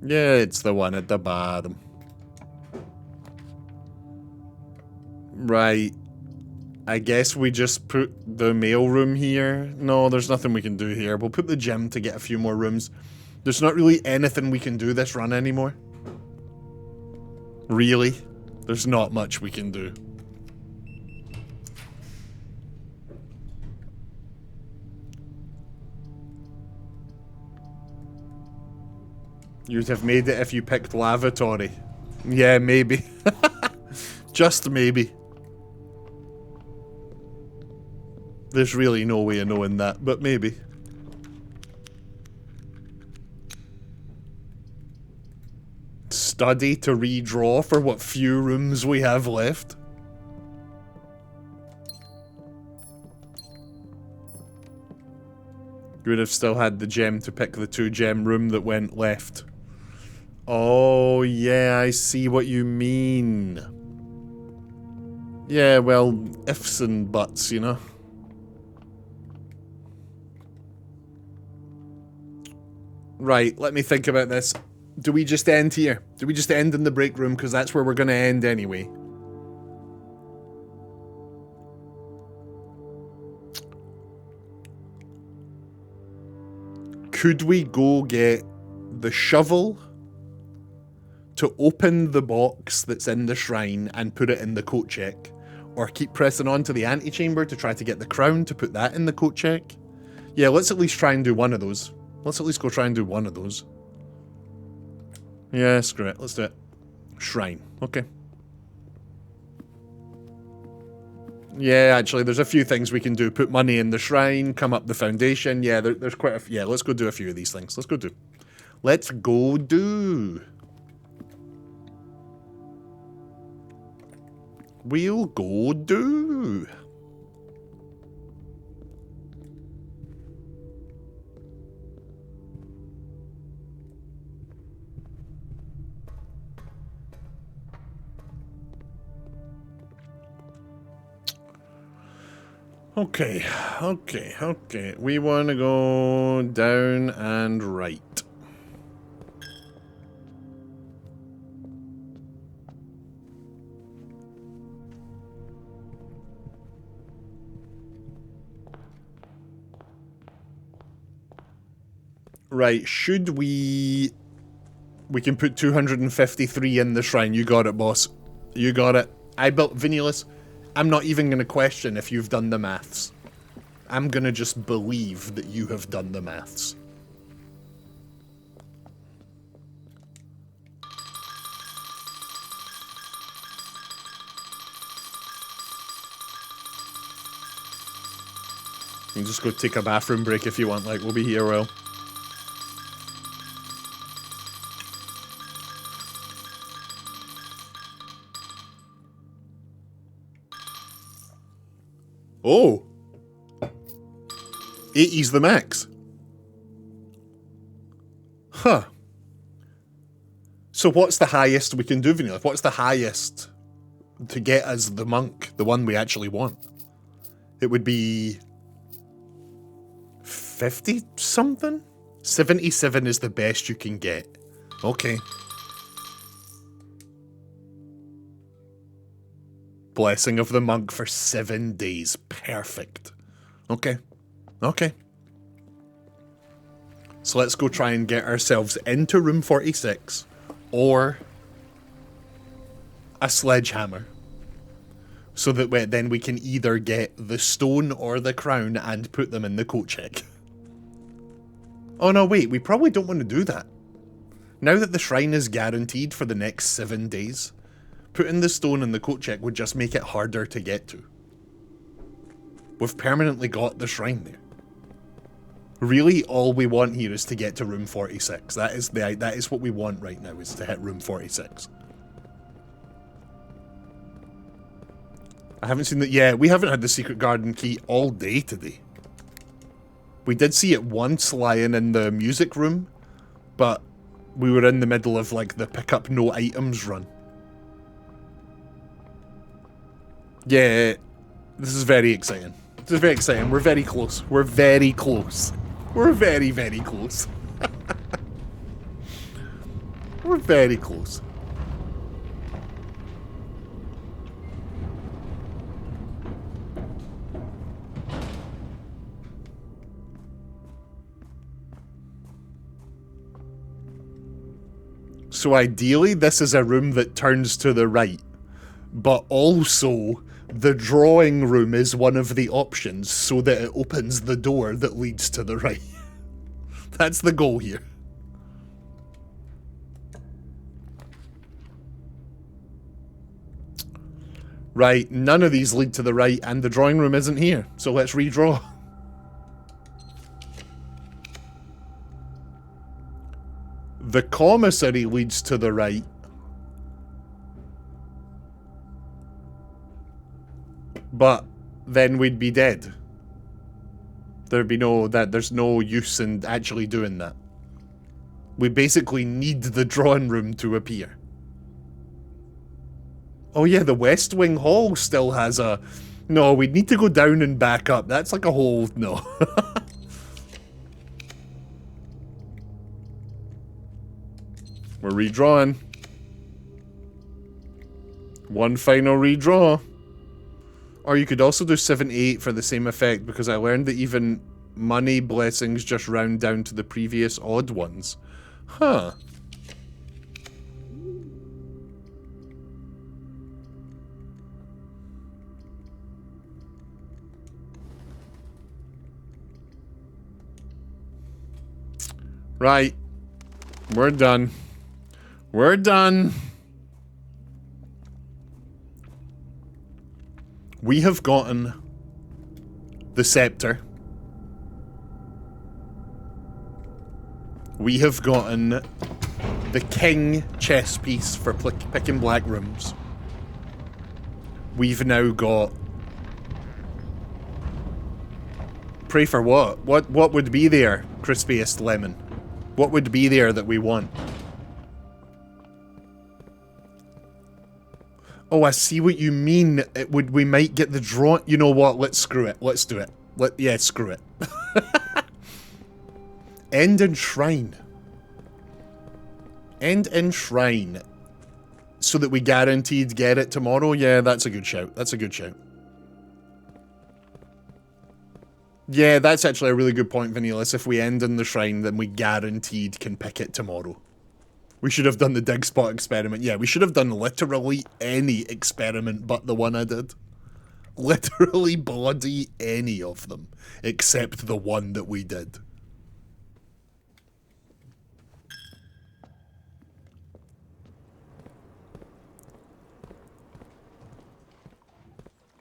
Yeah, it's the one at the bottom. Right. I guess we just put the mailroom here. No, there's nothing we can do here. We'll put the gym to get a few more rooms. There's not really anything we can do this run anymore. Really? There's not much we can do. You'd have made it if you picked lavatory. Yeah, maybe. Just maybe. There's really no way of knowing that, but maybe. Study to redraw for what few rooms we have left. You would have still had the gem to pick the 2-gem room that went left. Oh, yeah, I see what you mean. Yeah, well, ifs and buts, you know? Right, let me think about this. Do we just end here? Do we just end in the break room? Because that's where we're going to end anyway. Could we go get the shovel to open the box that's in the shrine and put it in the coat check? Or keep pressing on to the antechamber to try to get the crown to put that in the coat check? Yeah, let's at least try and do one of those. Let's at least go try and do one of those. Yeah, screw it. Let's do it. Shrine. Okay. Yeah, actually, there's a few things we can do. Put money in the shrine, come up the foundation. Yeah, there's quite a few. Yeah, let's go do a few of these things. Let's go do. Let's go do. We'll go do. Okay, okay, okay. We want to go down and right. Right, should we... We can put 253 in the shrine. You got it, boss. You got it. I built Vinulus. I'm not even going to question if you've done the maths. I'm going to just believe that you have done the maths. You can just go take a bathroom break if you want, like, we'll be here a while. Oh! 80's the max. Huh. So what's the highest we can do, Vanilla? What's the highest to get as the monk, the one we actually want? It would be... 50-something? 77 is the best you can get. Okay. Blessing of the monk for 7 days. Perfect. Okay. Okay. So let's go try and get ourselves into room 46 or a sledgehammer. So that then we can either get the stone or the crown and put them in the coat check. Oh no, wait, we probably don't want to do that. Now that the shrine is guaranteed for the next 7 days, putting the stone in the coat check would just make it harder to get to. We've permanently got the shrine there. Really, all we want here is to get to room 46. That is what we want right now, is to hit room 46. I haven't seen that. Yeah, we haven't had the secret garden key all day today. We did see it once lying in the music room, but we were in the middle of, like, the pick up no items run. Yeah, this is very exciting. This is very exciting. We're very close. We're very close. We're very, very close. We're very close. So ideally, this is a room that turns to the right, but also the drawing room is one of the options so that it opens the door that leads to the right. That's the goal here. Right, none of these lead to the right and the drawing room isn't here, so let's redraw. The commissary leads to the right. But then we'd be dead. There'd be there's no use in actually doing that. We basically need the drawing room to appear. Oh yeah, the West Wing Hall still has a... No, we'd need to go down and back up. That's like a whole... No. We're redrawing. One final redraw. Or you could also do 78 for the same effect, because I learned that even money blessings just round down to the previous odd ones. Huh. Right. We're done. We're done. We have gotten the Scepter. We have gotten the King chess piece for picking black rooms. We've now got... Pray for what? What would be there, crispiest lemon? What would be there that we want? Oh, I see what you mean. We might get the draw. You know what? Let's screw it. Let's do it. Yeah, screw it. End and shrine. End and shrine. So that we guaranteed get it tomorrow? Yeah, that's a good shout. That's a good shout. Yeah, that's actually a really good point, Vanillas. If we end in the shrine, then we guaranteed can pick it tomorrow. We should have done the dig spot experiment. Yeah, we should have done literally any experiment but the one I did. Literally bloody any of them. Except the one that we did.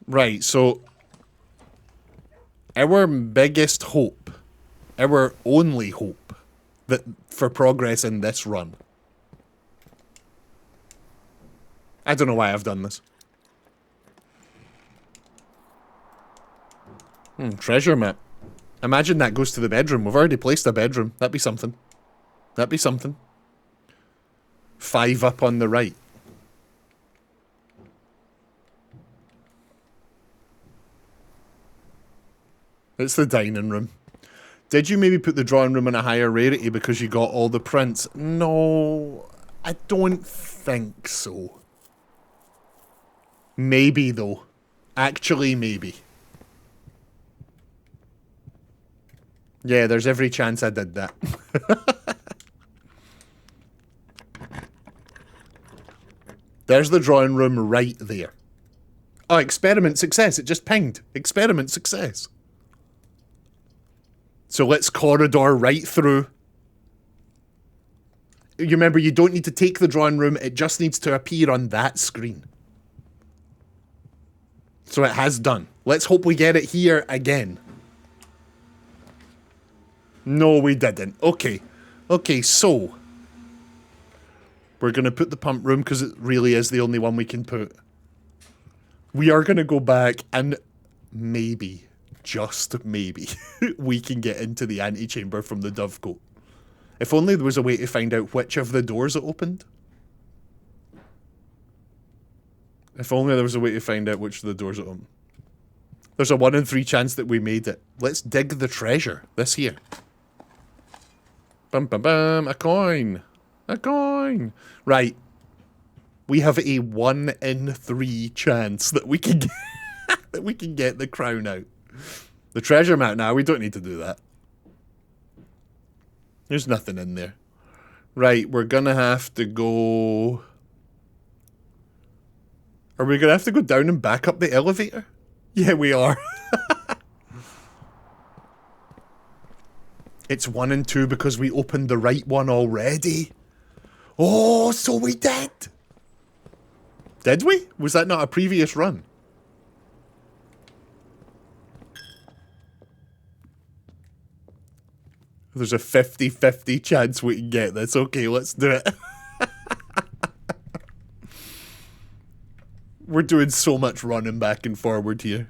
Right, so... Our biggest hope, our only hope, that for progress in this run... I don't know why I've done this. Treasure map. Imagine that goes to the bedroom. We've already placed a bedroom. That'd be something. That'd be something. 5 up on the right. It's the dining room. Did you maybe put the drawing room in a higher rarity because you got all the prints? No, I don't think so. Maybe, though. Actually, maybe. Yeah, there's every chance I did that. There's the drawing room right there. Oh, experiment success. It just pinged. Experiment success. So let's corridor right through. You remember, you don't need to take the drawing room. It just needs to appear on that screen. So it has done. Let's hope we get it here again. No, we didn't. Okay. Okay, so. We're going to put the pump room because it really is the only one we can put. We are going to go back and maybe, just maybe, we can get into the antechamber from the Dovecote. If only there was a way to find out which of the doors it opened. If only there was a way to find out which of the doors it opened. There's a 1 in 3 chance that we made it. Let's dig the treasure. This here. Bum bum bum. A coin. A coin. Right. We have a 1 in 3 chance that we can get, that we can get the crown out. The treasure map now, we don't need to do that. There's nothing in there. Right, we're gonna have to go... Are we gonna have to go down and back up the elevator? Yeah, we are. It's 1 and 2 because we opened the right one already. Oh, so we did. Did we? Was that not a previous run? There's a 50-50 chance we can get this. Okay, let's do it. We're doing so much running back and forward here.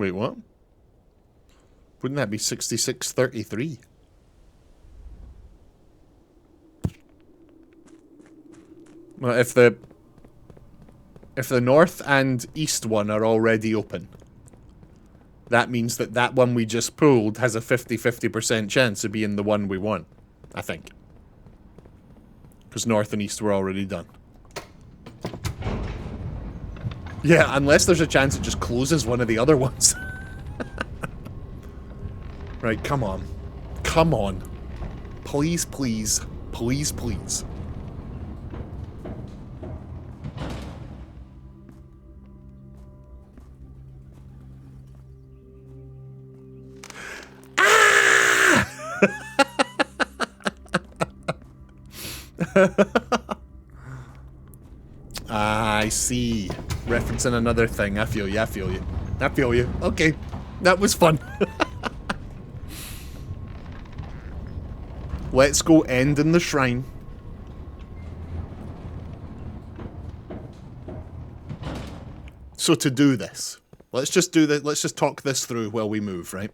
Wait, what? Wouldn't that be 66-33? Well, if the north and east one are already open, that means that that one we just pulled has a 50-50% chance of being the one we want, I think. Because north and east were already done. Yeah, unless there's a chance it just closes one of the other ones. Right, come on. Come on. Please, please. Please, please. I see. Referencing another thing. I feel you, I feel you. I feel you. Okay. That was fun. Let's go end in the shrine. So to do this, let's just do that. Let's just talk this through while we move, right?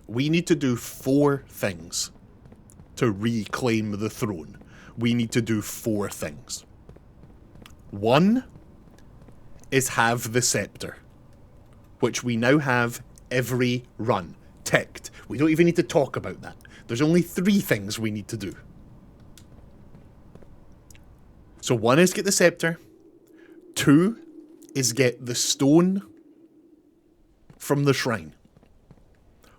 We need to do 4 things to reclaim the throne. We need to do 4 things. 1 is have the scepter, which we now have every run ticked. We don't even need to talk about that. There's only 3 things we need to do. So 1 is get the scepter. 2 is get the stone from the shrine.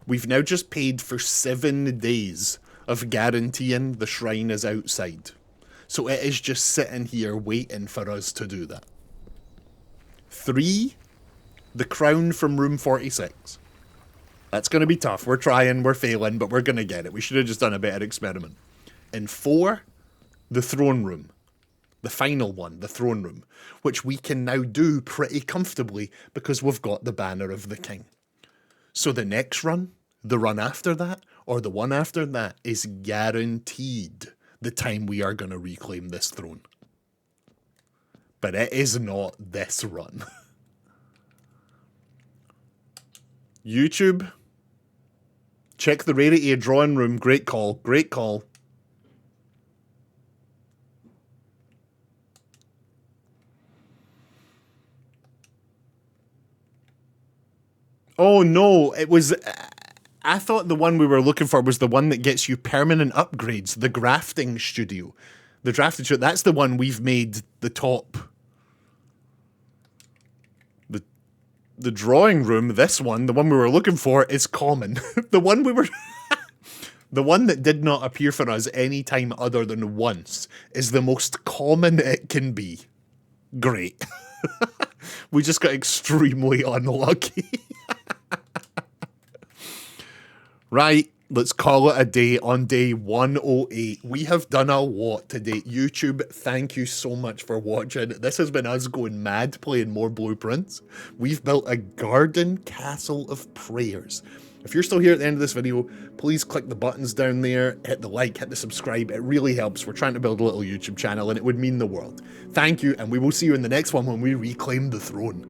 We've now just paid for 7 days of guaranteeing the shrine is outside. So it is just sitting here waiting for us to do that. 3, the crown from room 46. That's going to be tough. We're trying, we're failing, but we're going to get it. We should have just done a better experiment. And 4, the throne room. The final one, the throne room, which we can now do pretty comfortably because we've got the banner of the king. So the next run, the run after that, or the one after that is guaranteed the time we are going to reclaim this throne. But it is not this run. YouTube, check the rarity of drawing room. Great call, great call. Oh no, it was... I thought the one we were looking for was the one that gets you permanent upgrades. The grafting studio. The drafting studio. That's the one we've made the top. The drawing room, this one, the one we were looking for, is common. The one we were... The one that did not appear for us any time other than once is the most common it can be. Great. We just got extremely unlucky. Right, let's call it a day on day 108. We have done a lot today. YouTube, thank you so much for watching. This has been us going mad playing more blueprints. We've built a garden castle of prayers. If you're still here at the end of this video, please click the buttons down there, hit the like, hit the subscribe. It really helps. We're trying to build a little YouTube channel and it would mean the world. Thank you, and we will see you in the next one when we reclaim the throne.